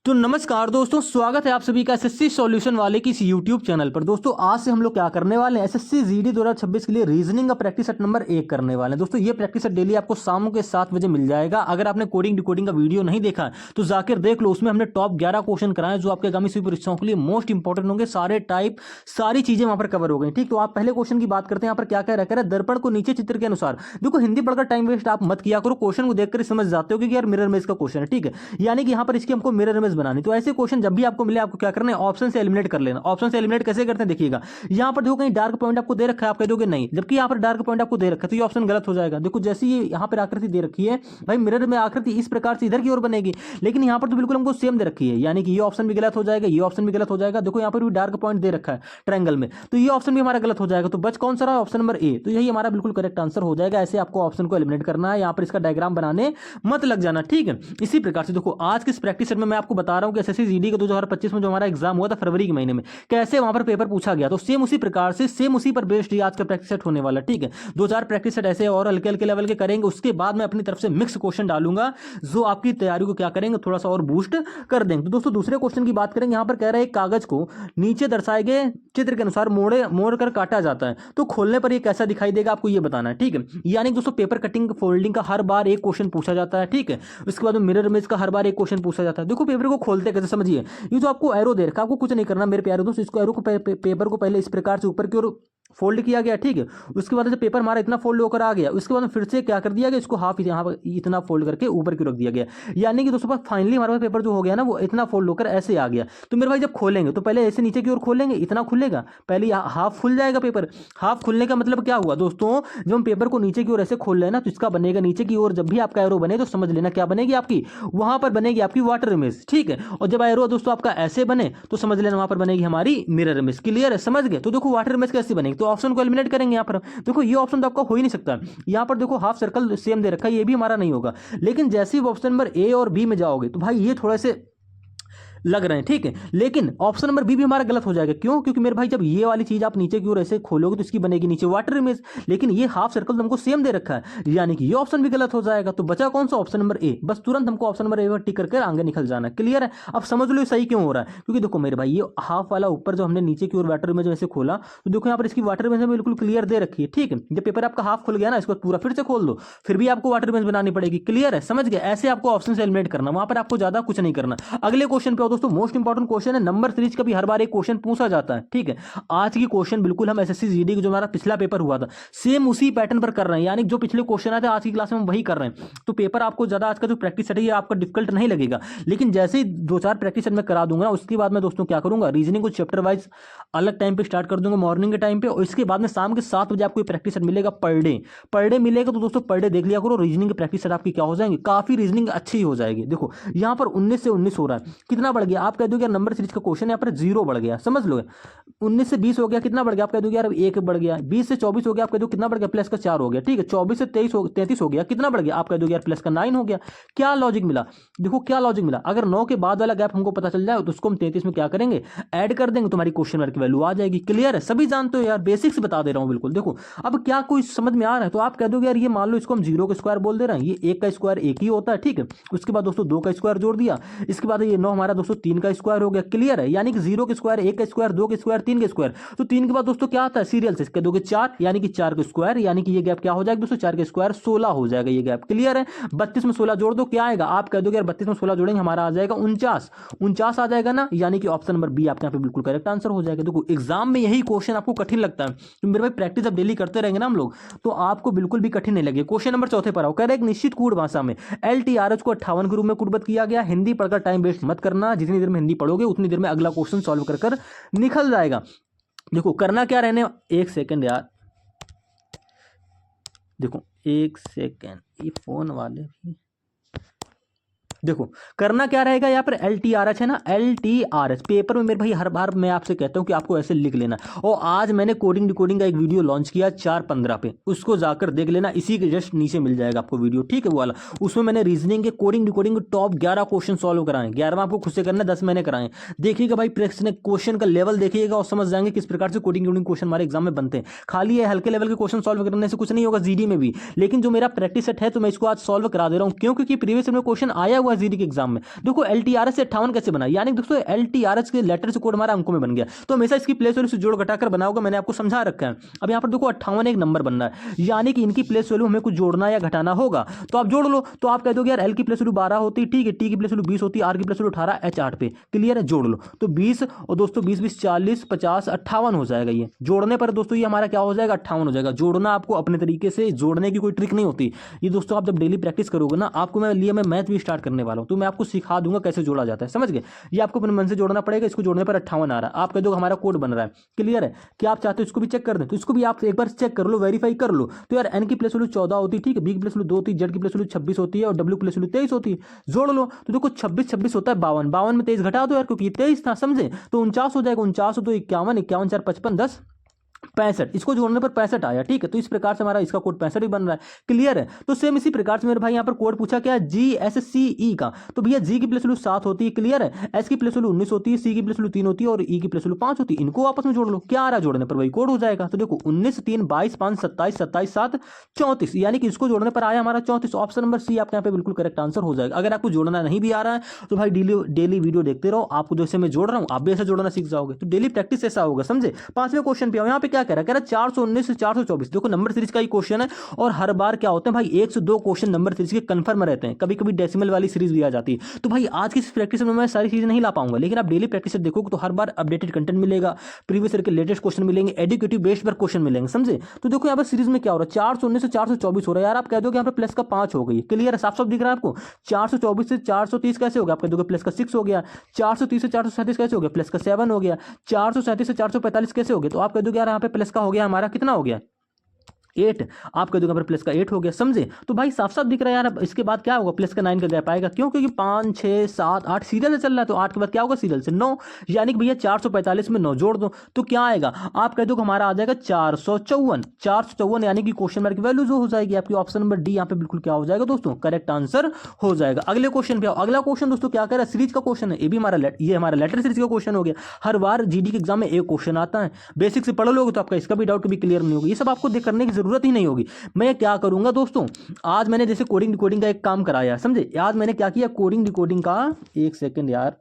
तो नमस्कार दोस्तों, स्वागत है आप सभी का एसएससी सॉल्यूशन वाले की इस यूट्यूब चैनल पर। दोस्तों आज से हम लोग क्या करने वाले हैं, एसएससी जीडी 2026 के लिए रीजनिंग का प्रैक्टिस सेट नंबर 1 करने वाले हैं। दोस्तों ये प्रैक्टिस सेट डेली आपको शाम के 7 बजे मिल जाएगा। अगर आपने कोडिंग डिकोडिंग का वीडियो नहीं देखा है तो जाकर देख लो, उसमें हमने टॉप 11 क्वेश्चन कराए जो आपके आगामी सभी परीक्षाओं के लिए मोस्ट इंपॉर्टेंट होंगे। सारे टाइप सारी चीजें वहां पर कवर हो गई। ठीक, तो आप पहले क्वेश्चन की बात करते हैं। यहाँ पर क्या कह रहा है, दर्पण को नीचे चित्र के अनुसार। देखो हिंदी पढ़कर टाइम वेस्ट आप मत किया करो, क्वेश्चन को देखकर समझ जाते हो कि यार मिरर इमेज का क्वेश्चन है। ठीक है, यानी कि यहाँ पर इसकी हमको मिरर इमेज बनानी। तो ऐसे क्वेश्चन जब भी आपको मिले आपको क्या करना है, ऑप्शन से एलिमिनेट कर लेना। ऑप्शन से एलिमिनेट कैसे करते हैं देखिएगा, यहां पर देखो कहीं डार्क पॉइंट आपको दे रखा है, आप कह दोगे नहीं, जबकि यहां पर डार्क पॉइंट आपको दे रखा है तो ये ऑप्शन गलत हो जाएगा। देखो जैसे ये यहां पर आकृति दे रखी है भाई, मिरर में आकृति इस प्रकार से इधर की ओर बनेगी, लेकिन यहां पर तो बिल्कुल हमको सेम दे रखी है, यानी कि ये ऑप्शन भी गलत हो जाएगा, ये ऑप्शन भी गलत हो जाएगा। देखो यहां पर भी डार्क पॉइंट दे रखा है ट्रायंगल में, तो ये ऑप्शन भी हमारा गलत हो जाएगा। तो बच कौन सा रहा, ऑप्शन नंबर ए। तो यही हमारा बिल्कुल करेक्ट आंसर हो जाएगा। ऐसे आपको ऑप्शन को एलिमिनेट करना है, यहां पर इसका डायग्राम बनाने मत लग जाना। ठीक है, इसी प्रकार से देखो आज के इस प्रैक्टिस सेट में मैं आपको बता रहा हूं कि एसएससी जीडी का 2025 में जो हमारा एग्जाम हुआ था फरवरी के महीने में, कैसे वहां पर पेपर पूछा गया। तो सेम उसी प्रकार से सेम उसी पर बेस्ड आज का प्रैक्टिस सेट होने वाला। ठीक है, 2-4 प्रैक्टिस सेट ऐसे और हल्के हल्के लेवल के करेंगे, उसके बाद मैं अपनी तरफ से मिक्स क्वेश्चन डालूंगा जो आपकी तैयारी को क्या करेंगे, थोड़ा सा और बूस्ट कर देंगे। तो दोस्तों दूसरे क्वेश्चन की बात करेंगे। यहां पर कह रहा है एक कागज को नीचे दर्शाए गए चित्र के अनुसार मोड़ कर काटा जाता है, तो खोलने पर ये कैसा दिखाई देगा आपको ये बताना है। ठीक है, यानी दोस्तों पेपर कटिंग फोल्डिंग का हर बार एक क्वेश्चन पूछा जाता है। ठीक है, उसके बाद मिरर इमेज का हर बार एक क्वेश्चन पूछा जाता है। देखो पेपर को खोलते कैसे समझिए, ये जो आपको एरो दे रखा है, आपको कुछ नहीं करना मेरे प्यारे दोस्त, इसको एरो को पेपर को पहले इस प्रकार से ऊपर की ओर फोल्ड किया गया। ठीक है, उसके बाद जब पेपर हमारा इतना फोल्ड होकर आ गया, उसके बाद फिर से क्या कर दिया गया, इसको हाफ यहाँ पर इतना फोल्ड करके ऊपर की रख दिया गया। यानी कि दोस्तों फाइनली हमारे पास पेपर जो हो गया ना वो इतना फोल्ड होकर ऐसे आ गया। तो मेरे भाई जब खोलेंगे तो पहले ऐसे नीचे की ओर खोलेंगे, इतना खुलेगा, पहले हाफ खुल जाएगा पेपर। हाफ खुलने का मतलब क्या हुआ दोस्तों, जब हम पेपर को नीचे की ओर ऐसे खोल लेना तो इसका बनेगा नीचे की ओर, जब भी आपका एरो बने तो समझ लेना क्या बनेगी आपकी, वहां पर बनेगी आपकी वाटर इमेज। ठीक है, और जब एरो दोस्तों आपका ऐसे बने तो समझ लेना वहां पर बनेगी हमारी मिरर इमेज। क्लियर है, समझ गए। तो देखो वाटर इमेज कैसे बनेगी, तो ऑप्शन को एलिमिनेट करेंगे। यहाँ पर देखो ये ऑप्शन तो आपका हो ही नहीं सकता। यहाँ पर देखो हाफ सर्कल सेम दे रखा है, ये भी हमारा नहीं होगा। लेकिन जैसे ही ऑप्शन नंबर ए और बी में जाओगे तो भाई ये थोड़े से लग रहे हैं। ठीक है, लेकिन ऑप्शन नंबर बी भी हमारा गलत हो जाएगा। क्यों, क्योंकि मेरे भाई जब ये वाली चीज आप नीचे की ओर ऐसे खोलोगे तो इसकी बनेगी नीचे वाटर इमेज, लेकिन ये हाफ सर्कल तो हमको सेम दे रखा है, यानी कि ये ऑप्शन भी गलत हो जाएगा। तो बचा कौन सा, ऑप्शन नंबर ए। बस तुरंत हमको ऑप्शन नंबर ए पर टिक करके आगे निकल जाना है। क्लियर है, अब समझ लो सही क्यों हो रहा है, क्योंकि देखो मेरे भाई ये हाफ वाला ऊपर जो हमने नीचे की ओर वाटर इमेज ऐसे खोला तो देखो यहाँ पर इसकी वाटर इमेज बिल्कुल क्लियर दे रखी है। ठीक है, जब पेपर आपका हाफ खुल गया ना, इसको पूरा फिर से खोल दो, फिर भी आपको वाटर इमेज बनानी पड़ेगी। क्लियर है, समझ गए। ऐसे आपको ऑप्शन से एलिमिनेट करना, वहां पर आपको ज्यादा कुछ नहीं करना। अगले क्वेश्चन पे दोस्तों मोस्ट इंपॉर्टेंट क्वेश्चन है, नंबर सीरीज का भी हर बार एक क्वेश्चन पूछा जाता है। ठीक है, आज की क्वेश्चन बिल्कुल हम एसएससी जीडी का जो हमारा पिछला पेपर हुआ था सेम उसी पैटर्न पर कर रहे हैं, यानी जो पिछले क्वेश्चन आए थे आज की क्लास में हम वही कर रहे हैं। तो पेपर आपको ज्यादा आज का जो प्रैक्टिस सेट है आपका डिफिकल्ट नहीं लगेगा, लेकिन जैसे ही 2-4 प्रैक्टिस सेट में करा दूंगा उसके बाद मैं दोस्तों क्या करूंगा, रीजनिंग को चैप्टर वाइज अलग टाइम पे स्टार्ट कर दूंगा मॉर्निंग के टाइम पे, और इसके बाद में शाम के 7 बजे आपको प्रैक्टिस सेट मिलेगा पर डे मिलेगा। तो दोस्तों पर डे देख लिया करो, रीजनिंग की प्रैक्टिस सेट आपकी क्या हो जाएंगे, काफी रीजनिंग अच्छी हो जाएगी। देखो यहाँ पर 19 से 19 हो रहा है, कितना बढ़ गया, आप कह दो नंबर सीरीज का क्वेश्चन यहाँ पर 0 बढ़ गया, समझ लो। 19 से 20 हो गया, कितना बढ़ गया, आप कह दो यार 1 बढ़ गया। 20 से 24 हो गया, आप कह दो कितना बढ़ गया, प्लस का 4 हो गया। ठीक है, 24 से 33 हो गया, कितना बढ़ गया, आप कह दो यार प्लस का 9 हो गया। क्या लॉजिक मिला, देखो क्या लॉजिक मिला। अगर 9 के बाद वाला गैप हमको पता चल जाए तो उसको हम 33 में क्या करेंगे, ऐड कर देंगे, तुम्हारी क्वेश्चन मार्क की वैल्यू आ जाएगी। क्लियर है, सभी जानते हो यार, बेसिक्स बता दे रहा हूं बिल्कुल। देखो अब क्या कोई समझ में आ रहा है, तो आप कह दो यार ये मान लो इसको हम 0 का स्क्वायर बोल दे रहे हैं, ये 1 का स्क्वायर 1 ही होता है। ठीक है, उसके बाद दोस्तों 2 का स्क्वायर जोड़ दिया, इसके बाद ये 9 हमारा दोस्तों 3 का स्क्वायर हो गया। क्लियर है, यानी कि 0 के स्क्वायर, 1 का स्क्वायर, 2 के स्क्वायर, 3 के स्क्वायर। तो 3 के बाद दोस्तों क्या आता है, सीरियल से कह दोगे 4, यानी कि 4 के स्क्वायर, यानी कि ये गैप क्या हो जाएगा दोस्तों, 4 के स्क्वायर 16 हो जाएगा ये गैप। क्लियर है, 32 में 16 जोड़ दो, क्या आएगा, आप कह दोगे यार 32 में 16 जोड़ेंगे हमारा आ जाएगा 49 आ जाएगा ना, यानी कि ऑप्शन नंबर बी आपके यहाँ पे बिल्कुल करेक्ट आंसर हो जाएगा। देखो एग्जाम में यही क्वेश्चन आपको कठिन लगता है, तो मेरे भाई प्रैक्टिस अब डेली करते रहेंगे ना हम लोग, तो आपको बिल्कुल भी कठिन नहीं लगे। क्वेश्चन नंबर 4 पर आओ, कह रहे एक निश्चित कूट भाषा में LTRH को 58 के रूप में कूटबद्ध किया गया। हिंदी पढ़कर टाइम वेस्ट मत करना, जितनी देर में हिंदी पढ़ोगे उतनी देर में अगला क्वेश्चन सॉल्व कर निकल जाएगा। देखो करना क्या रहने, एक सेकंड यार, देखो एक सेकंड, ये फोन वाले भी देखो करना क्या रहेगा यहाँ पर, LTRH है ना, LTRH पेपर में मेरे भाई हर बार मैं आपसे कहता हूँ कि आपको ऐसे लिख लेना। और आज मैंने कोडिंग डिकोडिंग का एक वीडियो लॉन्च किया 4:15 पे, उसको जाकर देख लेना, इसी के जस्ट नीचे मिल जाएगा आपको वीडियो। ठीक है, वो वाला, उसमें मैंने रीजनिंग के coding decoding top 11 question solve कराए। 11वां आपको खुद से करना, 10 मैंने कराए। देखिएगा भाई क्वेश्चन का लेवल देखिएगा और समझ जाएंगे किस प्रकार से कोडिंग डिकोडिंग क्वेश्चन हमारे एग्जाम में बनते हैं। खाली ये हल्के लेवल के क्वेश्चन सॉल्व करने से कुछ नहीं होगा जीडी में भी, लेकिन जो मेरा प्रैक्टिस सेट है तो मैं इसको आज सॉल्व करा दे रहा हूँ। क्यों, क्योंकि प्रीवियस में क्वेश्चन आया हुआ जीडी के एग्जाम में। देखो LTRH से 58 कैसे बना, यानी दोस्तों LTRH के लेटर से कोड हमारा अंकों में बन गया, तो हमेशा इसकी प्लेस वैल्यू से जोड़ घटाकर बनाओगे, मैंने आपको समझा रखा है। अब यहाँ पर देखो 58 एक नंबर बन रहा है, यानी कि इनकी प्लेस वैल्यू हमें कुछ जोड़ना या घटाना होगा, तो आप जोड़ लो। तो आप कह दोगे यार L की प्लेस वैल्यू 12 होती है, ठीक है, T की प्लेस वैल्यू 20 होती है, R की प्लेस वैल्यू 18, H 8 पे, क्लियर है, जोड़ लो। तो 20 और दोस्तों 20 20 40 50 58 हो जाएगा। ये जोड़ने पर दोस्तों ये हमारा क्या हो जाएगा, 58 हो जाएगा। जोड़ना आपको अपने तरीके से, जोड़ने की कोई ट्रिक नहीं होती ये दोस्तों। आप जब डेली प्रैक्टिस करोगे ना, आपको मैं मैथ भी स्टार्ट करने वाला हूँ, तो मैं आपको सिखा दूंगा कैसे जोड़ा जाता है, समझ गए। ये आपको अपने मन से जोड़ना पड़ेगा। इसको जोड़ने पर 58 आ रहा है, आप कह दो हमारा कोड बन रहा है, क्लियर है। क्या आप चाहते हो इसको भी चेक कर दें, तो इसको भी आप एक बार चेक कर लो, वेरीफाई कर लो। तो यार N की प्लेस वैल्यू 14 होती है, ठीक है, B की प्लेस वैल्यू 2 होती है, Z की प्लेस वैल्यू 26 होती है और W की प्लेस वैल्यू 23 होती है, जोड़ लो। तो देखो 26 26 होता है 52, 52 में 23 घटा दो यार, क्योंकि 23 था, समझे, तो 49 हो जाएगा। 49 तो 51, 51 4 55 10 65, इसको जोड़ने पर 65 आया, ठीक है। तो इस प्रकार से हमारा इसका कोड 65 ही बन रहा है, क्लियर है। तो सेम इसी प्रकार से मेरे भाई यहाँ पर कोड पूछा क्या, GSCE का, तो भैया G की प्लेस वैल्यू 7 होती है, क्लियर है, S की प्लेस वैल्यू 19 होती है, C की प्लेस वैल्यू 3 होती है और E की प्लेस वैल्यू 5 होती है। इनको आपस में जोड़ लो, क्या आ रहा है जोड़ने पर, वही कोड हो जाएगा। तो देखो 19 3 22 5 27 27 7 34, यानी कि इसको जोड़ने पर आया हमारा 34। ऑप्शन नंबर C आपके यहाँ पे बिल्कुल करेक्ट आंसर हो जाएगा। अगर आपको जोड़ना नहीं भी आ रहा है तो भाई डेली वीडियो देखते रहो, आपको जैसे मैं जोड़ रहा हूँ आप भी ऐसे जोड़ना सीख जाओगे, तो डेली प्रैक्टिस ऐसा होगा, समझे। 5वें क्वेश्चन पे आओ, यहाँ पे क्या कह रहा है, 419 से 424, देखो नंबर सीरीज का ही क्वेश्चन है, और हर बार क्या होते हैं भाई 1 से 2 क्वेश्चन नंबर सीरीज के कंफर्म रहते हैं, कभी कभी डेसिमल वाली सीरीज भी आ जाती है। तो भाई आज की प्रैक्टिस में मैं सारी चीजें नहीं ला पाऊंगा, लेकिन आप डेली प्रैक्टिस से देखोगे तो हर बार अपडेटेड कंटेंट मिलेगा, प्रीवियस ईयर के लेटेस्ट क्वेश्चन मिलेंगे, एजुकेटिव बेस्ड पर क्वेश्चन मिलेंगे, समझे। तो देखो यहाँ पर सीरीज में क्या हो रहा है, 419 से 424 हो रहा है, यार आप कह दोगे यहाँ पे प्लस का 5 हो गई, क्लियर है, साफ साफ दिख रहा है आपको। 424 से 430 कैसे हो गया, आप कह दोगे प्लस का 6 हो गया। 430 से 437 कैसे हो गया, प्लस का 7 हो गया। 437 से 445 कैसे हो गया, तो आप कह दोगे यार यहाँ पे प्लस का हो गया हमारा, कितना हो गया, 8, आप कह दोगे पर प्लस का 8 हो गया, समझे। तो भाई साफ साफ दिख रहा है यार, अब इसके बाद क्या होगा, प्लस का 9 का गैप आएगा, क्यों, क्योंकि 5 6 7 8 सीरियल से चल रहा है, तो 8 के बाद क्या होगा, सीरियल से 9, यानी कि भैया 445 में 9 जोड़ दो तो क्या आएगा, आप कह दो हमारा आ जाएगा 454, 454, यानी कि क्वेश्चन मार्क की वैल्यू जो हो जाएगी आपकी, ऑप्शन नंबर डी यहाँ पे बिल्कुल क्या हो जाएगा दोस्तों, करेक्ट आंसर हो जाएगा। अगले क्वेश्चन पे आओ। अगला क्वेश्चन दोस्तों क्या कह रहा है, सीरीज का क्वेश्चन है, ये भी हमारा ये हमारा लेटर सीरीज का क्वेश्चन हो गया। हर बार जीडी के एग्जाम में एक क्वेश्चन आता है, बेसिक से पढ़ लोगे तो आपका इसका भी डाउट भी क्लियर नहीं होगी, ये सब आपको करने की जरूरत ही नहीं होगी। मैं क्या करूंगा दोस्तों, आज मैंने जैसे कोडिंग डिकोडिंग का एक काम कराया, समझे। आज मैंने क्या किया, कोडिंग डिकोडिंग का, एक सेकंड यार,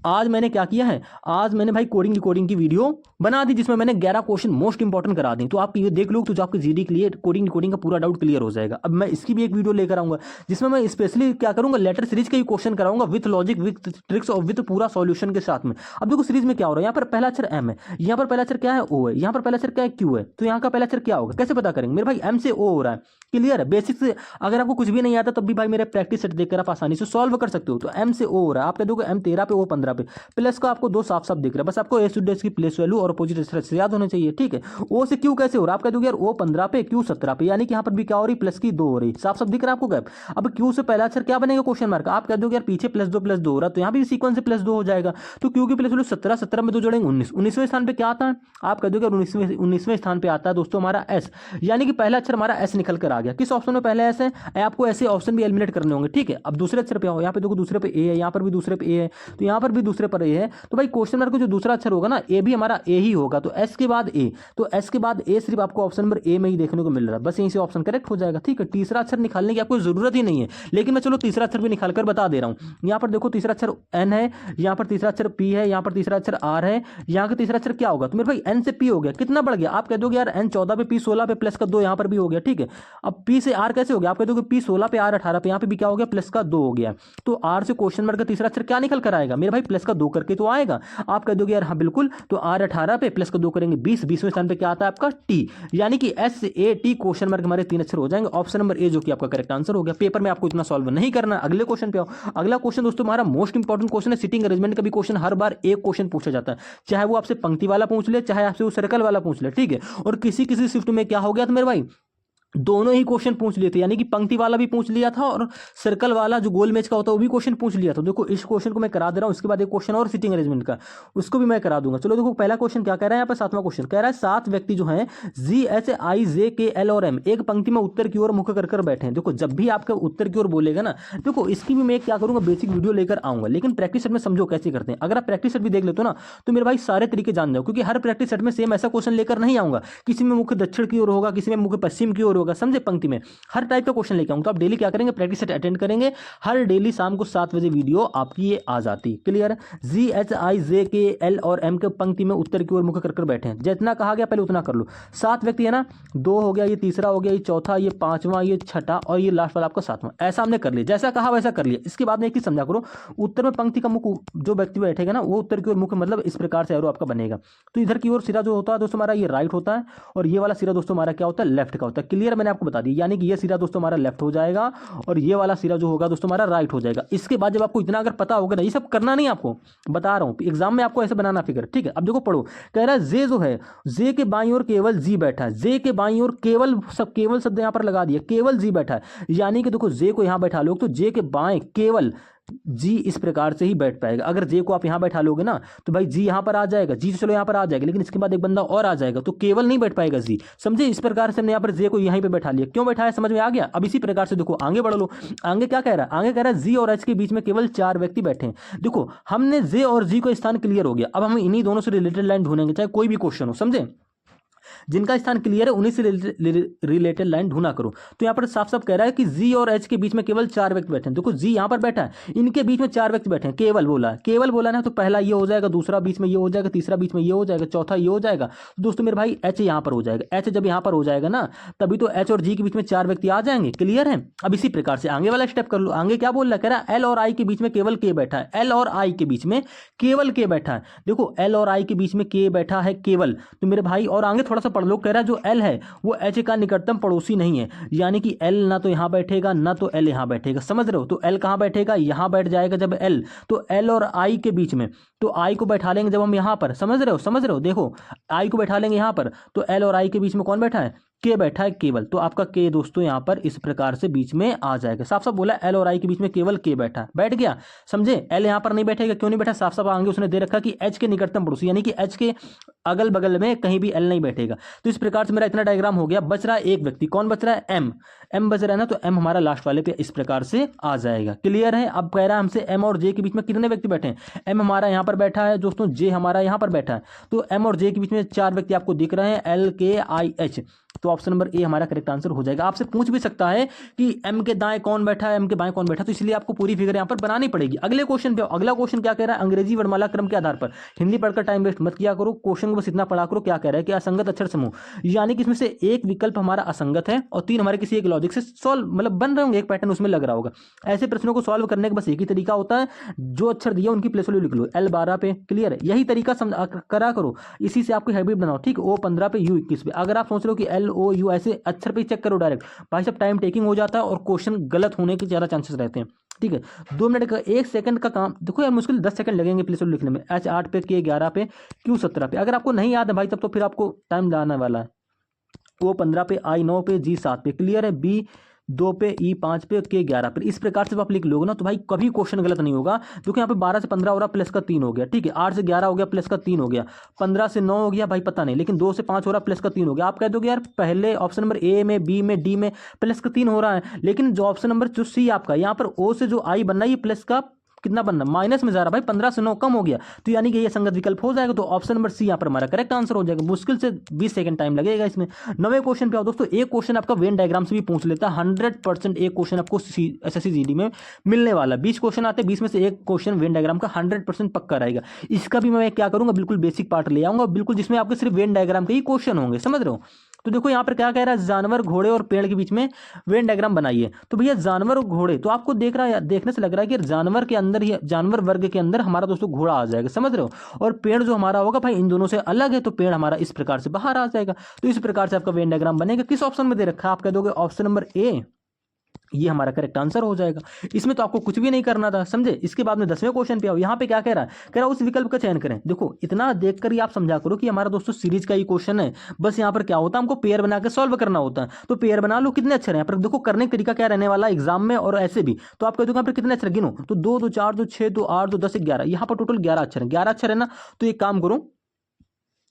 आज मैंने क्या किया है, आज मैंने भाई कोडिंग डिकोडिंग की वीडियो बना दी, जिसमें मैंने 11 क्वेश्चन मोस्ट इंपॉर्टेंट करा दी। तो आप ये देख लो, तो जो आपके जीडी के लिए कोडिंग डिकोडिंग का पूरा डाउट क्लियर हो जाएगा। अब मैं इसकी भी एक वीडियो लेकर आऊंगा, जिसमें मैं स्पेशली क्या करूंगा, लेटर सीरीज के ही क्वेश्चन कराऊंगा विथ लॉजिक, विथ ट्रिक्स और विथ पूरा सॉल्यूशन के साथ में। अब देखो सीरीज में क्या हो रहा है, यहाँ पर पहला अक्षर एम है, यहाँ पर पहला अक्षर क्या है, ओ है, यहाँ पर पहला अक्षर क्या है, क्यू है, तो यहाँ का पहला अक्षर क्या होगा, कैसे पता करेंगे मेरे भाई, एम से ओ हो रहा है, क्लियर है। बेसिक से अगर आपको कुछ भी नहीं आता तब भी भाई मेरे प्रैक्टिस सेट देखकर आप आसानी से सॉल्व कर सकते हो। तो एम से ओ हो रहा है, आप कह दोगे एम 13 पे ओ 15 पे, प्लस का आपको दो साफ साफ दिख रहा है, बस आपको एस टू डेस की प्लेस वैल्यू और अपोजिट से याद होने चाहिए, ठीक है। ओ से क्यू कैसे हो रहा है, आप कह दोगे यार ओ 15 पे क्यू 17 पे, यानी कि यहाँ पर भी क्या हो रही, प्लस की 2 हो रही, साफ साफ दिख रहा है आपको गैप। अब क्यू से पहला अक्षर क्या बनेगा, क्वेश्चन मार्क, आप कह दोगे यार पीछे +2 हो रहा है, तो यहाँ भी सीक्वेंस से +2 हो जाएगा। तो क्यू की प्लेस वैल्यू 17, 17 में 2 जोड़ेंगे 19, 19वें स्थान पे क्या आता है, आप कह दोगे 19वें स्थान पे आता है दोस्तों हमारा एस, यानी कि पहला अक्षर हमारा एस निकल कर आ गया। किस ऑप्शन में पहले एस है, आपको ऐसे ऑप्शन भी एलिमिनेट करने होंगे, ठीक है। अब दूसरे अक्षर पे आओ, यहाँ पे देखो दूसरे पे ए है, यहाँ पर भी दूसरे पे ए है, तो यहाँ पर भी दूसरे पर ए है, तो भाई क्वेश्चन मार्क जो दूसरा अक्षर होगा ना, ए भी हमारा ए ही होगा, तो एस के बाद ए, तो एस के बाद ए सिर्फ आपको ऑप्शन नंबर ए में ही देखने को मिल रहा है, बस यहीं से ऑप्शन करेक्ट हो जाएगा, ठीक है। तीसरा अक्षर निकालने की आपको जरूरत ही नहीं है, लेकिन मैं चलो तीसरा अक्षर भी निकाल कर बता दे रहा हूँ। यहाँ पर देखो तीसरा अक्षर एन है, यहाँ पर तीसरा अक्षर पी है, यहाँ पर तीसरा अक्षर आर है, यहाँ का तीसरा अक्षर क्या होगा, तो मेरे भाई एन से पी हो गया, कितना बढ़ गया, आप कह दोगे यार एन 14 पे पी 16 पे प्लस का 2 यहाँ पर भी हो गया, ठीक है। अब पी से आर कैसे हो गया, आप कह दोगे पी 16 पे आर 18 पे, यहाँ पे भी क्या हो गया, प्लस का 2 हो गया। तो आर से क्वेश्चन मार्क का तीसरा अक्षर क्या निकल कर आएगा मेरे भाई, प्लस का 2 करके तो आएगा। आप कह दोगे यार हाँ बिल्कुल, तो आर 18 पे प्लस का 2 करेंगे 20, 20वें स्थान पे क्या आता है आपका टी, यानी कि S A T question mark हमारे 3 अक्षर हो जाएंगे, ऑप्शन नंबर ए जो कि आपका करेक्ट आंसर हो गया। पेपर में आपको इतना सॉल्व नहीं करना। अगले क्वेश्चन पे आओ। अगला क्वेश्चन दोस्तों हमारा मोस्ट इंपॉर्टेंट क्वेश्चन है, सिटिंग अरेंजमेंट का भी क्वेश्चन हर बार एक क्वेश्चन पूछा जाता है, चाहे वो आपसे पंक्ति वाला पूछ ले, चाहे आपसे वो सर्कल वाला पूछ ले, ठीक है। और किसी किसी शिफ्ट में क्या हो गया था मेरे भाई, दोनों ही क्वेश्चन पूछ लिए थे, यानी कि पंक्ति वाला भी पूछ लिया था और सर्कल वाला जो गोल मैच का होता है वो भी क्वेश्चन पूछ लिया था। देखो इस क्वेश्चन को मैं करा दे रहा हूं, इसके बाद एक क्वेश्चन और सिटिंग अरेंजमेंट का, उसको भी मैं करा दूंगा। चलो देखो पहला क्वेश्चन क्या कह रहा है, यहाँ पर 7वां क्वेश्चन कह रहा है 7 व्यक्ति जो हैं जी एच आई जे के एल और एम एक पंक्ति में उत्तर की ओर मुख कर बैठे हैं। देखो जब भी आपका उत्तर की ओर बोलेगा ना, देखो इसकी भी मैं क्या करूंगा, बेसिक वीडियो लेकर आऊंगा, लेकिन प्रैक्टिस सेट में समझो कैसे करते हैं। अगर आप प्रैक्टिस सेट भी देख लेते हो ना, तो मेरे भाई सारे तरीके जान जाओ, क्योंकि हर प्रैक्टिस सेट में सेम ऐसा क्वेश्चन लेकर नहीं आऊंगा। किसी में मुख्य दक्षिण की ओर होगा, किसी में मुख्य पश्चिम की ओर होगा, समझे, पंक्ति में हर टाइप का क्वेश्चन लेके आऊंगा। तो आप डेली क्या करेंगे, प्रैक्टिस सेट अटेंड करेंगे, हर डेली शाम को 7 बजे वीडियो आपकी ये आ जाती। क्लियर है। जी एच आई जे के एल और एम के पंक्ति में उत्तर की ओर मुख कर बैठे हैं, जितना कहा गया पहले उतना कर लो। 7 व्यक्ति है ना, 2 हो गया, ये तीसरा हो गया, ये चौथा, ये पांचवा, ये छठा और ये लास्ट वाला आपका 7वां। ऐसा हमने कर लिया, जैसा कहा वैसा कर लिया। इसके बाद में एक चीज समझा करो, उत्तर में पंक्ति का मुख जो व्यक्ति बैठेगा ना, वो उत्तर की ओर मुख मतलब इस प्रकार से एरो आपका बनेगा। तो इधर की ओर सिरा जो होता है दोस्तों हमारा ये राइट होता है, और ये वाला सिरा दोस्तों हमारा क्या होता है, लेफ्ट का होता है। क्लियर, मैंने आपको बता दिया। यानी कि ये सिरा दोस्तों हमारा लेफ्ट हो जाएगा और ये वाला सिरा जो होगा दोस्तों हमारा राइट हो जाएगा। इसके बाद जब आपको इतना अगर पता होगा ना, ये सब करना नहीं, आपको बता रहा हूं, एग्जाम में आपको ऐसे बनाना फिगर। ठीक है, अब देखो पढ़ो, कह रहा है जे जो है, जे के बाईं ओर केवल जी बैठा है, जे के बाईं ओर केवल शब्द यहां पर लगा दिया, केवल जी बैठा है। यानी कि देखो जे को यहां बैठा लोगे तो जे के बाएं केवल जी इस प्रकार से ही बैठ पाएगा। अगर जे को आप यहां बैठा लोगे ना तो भाई जी यहां पर आ जाएगा, जी तो चलो यहां पर आ जाएगा, लेकिन इसके बाद एक बंदा और आ जाएगा तो केवल नहीं बैठ पाएगा जी, समझे। इस प्रकार से हमने यहां पर जे को यहीं पे बैठा लिया। क्यों बैठाया, समझ में आ गया। अब इसी प्रकार से देखो आगे बढ़ लो, आगे क्या कह रहा है, आगे कह रहा है जी और एच के बीच में केवल 4 व्यक्ति बैठे हैं। देखो हमने जे और जी को स्थान क्लियर हो गया, अब हम इन्हीं दोनों से रिलेटेड लाइन ढूंढेंगे, चाहे कोई भी क्वेश्चन हो, समझे। जिनका स्थान क्लियर है उन्हीं से रिलेटेड लाइन ढूंढा करो। तो यहाँ पर साफ साफ कह रहा है कि जी और एच के बीच में केवल 4 व्यक्ति बैठे हैं। देखो जी यहाँ पर बैठा है, इनके बीच में 4 व्यक्ति बैठे हैं, केवल बोला ना, तो पहला ये हो जाएगा, दूसरा बीच में ये हो जाएगा, तीसरा बीच में ये हो जाएगा, चौथा ये हो जाएगा। तो दोस्तों मेरे भाई एच यहाँ पर हो जाएगा। एच जब यहाँ पर हो जाएगा ना, तभी तो एच और जी के बीच में 4 व्यक्ति आ जाएंगे। क्लियर है। अब इसी प्रकार से आगे वाला स्टेप कर लो। आगे क्या बोल रहा है, कह रहा है एल और आई के बीच में केवल के बैठा है, एल और आई के बीच में केवल के बैठा है। देखो एल और आई के बीच में के बैठा है केवल, तो मेरे भाई और आगे थोड़ा सा पढ़ लो, कह रहा है जो एल है वो एच का निकटतम पड़ोसी नहीं है। यानी कि एल ना तो यहां बैठेगा ना तो एल यहां बैठेगा, समझ रहे हो। तो एल कहां बैठेगा, यहां बैठ जाएगा जब एल, तो एल और आई के बीच में, तो आई को बैठा लेंगे जब हम यहां पर, समझ रहे हो। देखो आई को बैठा लेंगे यहां पर, तो एल और आई के बीच में कौन बैठा है, के बैठा है केवल। तो आपका के दोस्तों यहां पर इस प्रकार से बीच में आ जाएगा। साफ साफ बोला एल और आई के बीच में केवल के बैठा, बैठ गया, समझे। एल यहां पर नहीं बैठेगा, क्यों नहीं बैठा, साफ साफ आगे उसने दे रखा कि एच के निकटतम पड़ोसी, यानी कि एच के अगल बगल में कहीं भी एल नहीं बैठेगा। तो इस प्रकार से मेरा इतना डायग्राम हो गया। बच रहा है एक व्यक्ति, कौन बच रहा है, एम बच रहा है ना, तो एम हमारा लास्ट वाले पे इस प्रकार से आ जाएगा। क्लियर है। अब कह रहा है हमसे एम और जे के बीच में कितने व्यक्ति बैठे हैं, एम हमारा यहां पर बैठा है दोस्तों, जे हमारा यहां पर बैठा है, तो एम और जे के बीच में 4 व्यक्ति आपको दिख रहे हैं, एल के आई एच। तो ऑप्शन नंबर ए हमारा करेक्ट आंसर हो जाएगा। आपसे पूछ भी सकता है कि एम के दाएं कौन बैठा है, एम के बाएं कौन बैठा है, तो इसलिए आपको पूरी फिगर यहां पर बनानी पड़ेगी। अगले क्वेश्चन पे, अगला क्वेश्चन क्या कह रहा है, अंग्रेजी वर्णमाला क्रम के आधार पर, हिंदी पढ़कर टाइम वेस्ट मत किया करो, क्वेश्चन को बस इतना पढ़ा करो। क्या कह रहा है कि असंगत अक्षर समूह, यानी कि इसमें से एक विकल्प हमारा असंगत है और 3 हमारे किसी एक लॉजिक से सॉल्व मतलब बन रहे होंगे, एक पैटर्न उसमें लग रहा होगा। ऐसे प्रश्नों को सॉल्व करने का बस एक ही तरीका होता है, जो अक्षर दिया उनकी प्लेस वैल्यू लिख लो L12 पे। क्लियर है। यही तरीका करा करो, इसी से आपकी हैबिट बनाओ। ठीक, O15 पे, U21 पे। अगर आप सोच रहे हो कि LOU ऐसे अक्षर पे चेक करो डायरेक्ट, भाई सब टाइम टेकिंग हो जाता है और क्वेश्चन गलत होने के ज्यादा चांसेस रहते हैं। ठीक है, 2 मिनट का 1 सेकंड का काम, देखो यार मुश्किल 10 सेकंड लगेंगे प्लेस वैल्यू लिखने में। H8 पे, K11 पे, Q17 पे। अगर आपको नहीं याद है भाई तब तो फिर आपको टाइम लाना वाला है। O15 पे, I9 पे, G7 पे। क्लियर है। B2 पे, E5 पे, K11 पे। इस प्रकार से आप लिख लोगे ना तो भाई कभी क्वेश्चन गलत नहीं होगा। क्योंकि यहाँ पे 12 से 15 हो रहा, प्लस का 3 हो गया। ठीक है, 8 से 11 हो गया, प्लस का 3 हो गया, 15 से 9 हो गया, भाई पता नहीं, लेकिन 2 से 5 हो रहा, प्लस का 3 हो गया। आप कह दोगे यार पहले ऑप्शन नंबर ए में, बी में, डी में प्लस का 3 हो रहा है, लेकिन जो ऑप्शन नंबर जो सी आपका, यहाँ पर ओ से जो आई बनना है, ये प्लस का कितना बनना, माइनस में जा रहा, भाई 15 से 9 कम हो गया, तो यानी कि ये संगत विकल्प हो जाएगा। तो ऑप्शन नंबर सी यहाँ पर हमारा करेक्ट आंसर हो जाएगा। मुश्किल से 20 सेकंड टाइम लगेगा इसमें। 9वें क्वेश्चन पे आओ दोस्तों। एक क्वेश्चन आपका वेन डायग्राम से भी पूछ लेता है, 100% एक क्वेश्चन आपको एसएससी जीडी में मिलने वाला। 20 क्वेश्चन आते हैं, 20 में से एक क्वेश्चन वेन डायग्राम का 100% पक्का रहेगा। इसका भी मैं क्या करूंगा, बिल्कुल बेसिक पार्ट ले आऊंगा, बिल्कुल जिसमें आपके सिर्फ वेन डायग्राम के ही क्वेश्चन होंगे, समझ रहे हो। तो देखो यहाँ पर क्या कह रहा है, जानवर, घोड़े और पेड़ के बीच में वेन डायग्राम बनाइए। तो भैया जानवर और घोड़े, तो आपको देखने से लग रहा है कि जानवर के अंदर ही, जानवर वर्ग के अंदर हमारा दोस्तों घोड़ा आ जाएगा, समझ रहे हो। और पेड़ जो हमारा होगा भाई इन दोनों से अलग है, तो पेड़ हमारा इस प्रकार से बाहर आ जाएगा। तो इस प्रकार से आपका वेन डायग्राम बनेगा। किस ऑप्शन में दे रखा है, आप कह दोगे ऑप्शन नंबर ए, ये हमारा करेक्ट आंसर हो जाएगा। इसमें तो आपको कुछ भी नहीं करना था, समझे। इसके बाद में 10वें क्वेश्चन पे आओ। यहाँ पे क्या कह रहा है, कह रहा है उस विकल्प का चयन करें। देखो इतना देखकर ही आप समझा करो कि हमारा दोस्तों सीरीज का ही क्वेश्चन है। बस यहाँ पर क्या होता है, हमको पेयर बना के सॉल्व करना होता है। तो पेयर बना लो, कितने अक्षर हैं पर देखो करने का तरीका क्या रहने वाला एग्जाम में और ऐसे भी। तो आप कह दो यहाँ पर कितने अक्षर गिनो, तो 2 2 4 2 6 2 8 2 10 11, यहाँ पर टोटल 11 अक्षर है। 11 अक्षर है ना, तो एक काम करो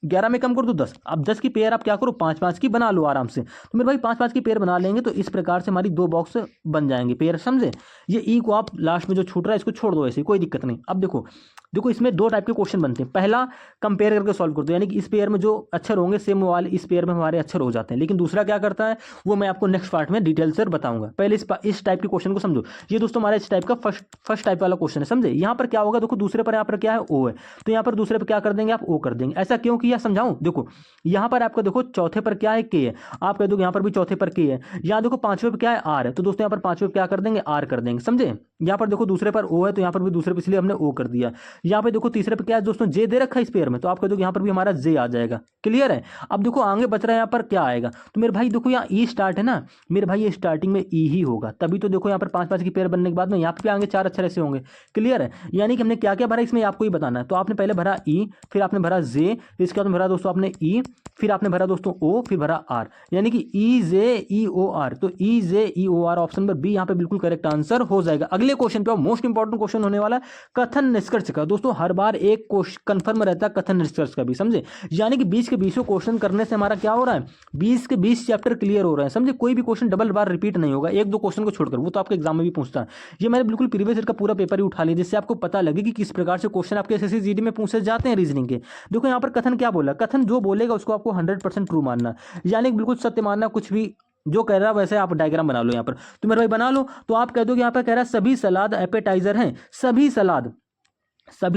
11 में कम कर दो 10। अब 10 की पेयर आप क्या करो 5-5 की बना लो आराम से। तो मेरे भाई 5-5 की पेयर बना लेंगे तो इस प्रकार से हमारी 2 बॉक्स बन जाएंगे पेयर, समझे। ये ई को आप लास्ट में जो छूट रहा है इसको छोड़ दो, ऐसे कोई दिक्कत नहीं। अब देखो देखो इसमें 2 टाइप के क्वेश्चन बनते हैं। पहला कंपेयर करके सॉल्व कर दो, यानी कि इस पेयर में जो अक्षर होंगे सेम वाले इस पेयर में हमारे अक्षर हो जाते हैं। लेकिन दूसरा क्या करता है वो मैं आपको नेक्स्ट पार्ट में डिटेल से बताऊंगा। पहले इस टाइप के क्वेश्चन को समझो। ये दोस्तों हमारा इस टाइप का फर्स्ट टाइप वाला क्वेश्चन है, समझे। यहाँ पर क्या होगा देखो, दूसरे पर यहाँ पर क्या है ओ है, तो यहाँ पर दूसरे पर क्या कर देंगे आप ओ कर देंगे। ऐसा क्यों किया समझाऊं, देखो यहाँ पर आपका देखो चौथे पर क्या है के है, आप कह दो यहाँ पर भी चौथे पर के है। यहाँ देखो पांचवें पर क्या है आर है, तो दोस्तों यहाँ पर पांचवें पर क्या कर देंगे आर कर देंगे, समझे। यहाँ पर देखो दूसरे पर ओ है तो यहाँ पर भी दूसरे पर इसलिए हमने ओ कर दिया। यहाँ पे देखो तीसरे पे क्या है दोस्तों जे दे रखा है इस पेयर में, तो आप कह दो यहाँ पर भी हमारा जे आ जाएगा। क्लियर है। अब देखो आगे बच रहा है यहाँ पर क्या आएगा, तो मेरे भाई देखो यहाँ ई स्टार्ट है ना, मेरे भाई ये स्टार्टिंग में ई ही होगा, तभी तो देखो यहाँ पर 5-5 की पेयर बनने के बाद में यहाँ पे आगे 4 अक्षर ऐसे होंगे। क्लियर है। यानी कि हमने क्या क्या भरा इसमें आपको ही बताना है। तो आपने पहले भरा ई, फिर आपने भरा जे, इसके बाद भरा दोस्तों आपने ई, फिर आपने भरा दोस्तों ओ, फिर भरा आर, यानी कि ई जे ई ओ आर। तो E J E O R option number B यहाँ पे बिल्कुल करेक्ट आंसर हो जाएगा। अगले क्वेश्चन पे मोस्ट इंपॉर्टेंट क्वेश्चन होने वाला है कथन निष्कर्ष का। दोस्तों हर बार एक क्वेश्चन कंफर्म रहता है कथन निष्कर्ष का भी, समझे। यानी कि 20 के 20 क्वेश्चन करने से हमारा क्या हो रहा है 20 के 20 चैप्टर क्लियर हो रहे हैं, समझे। कोई भी क्वेश्चन डबल बार रिपीट नहीं होगा, एक दो क्वेश्चन को छोड़कर, वो तो आपके एग्जाम में भी पूछता है। ये मैंने बिल्कुल प्रीवियस ईयर का पूरा पेपर ही उठा लिया जिससे आपको पता लगे कि किस प्रकार से क्वेश्चन आपके एसएससी जीडी में पूछे जाते हैं रीजनिंग के। देखो यहाँ पर कथन क्या बोला, कथन जो बोलेगा उसको आपको 100% ट्रू मानना, यानी बिल्कुल सत्य मानना, कुछ भी जो कह रहा है वैसे आप डायग्राम बना लो यहाँ पर। तो मेरे भाई बना लो, तो आप कह दो कि यहाँ पर कह रहा है सभी सलाद एपेटाइजर हैं, सभी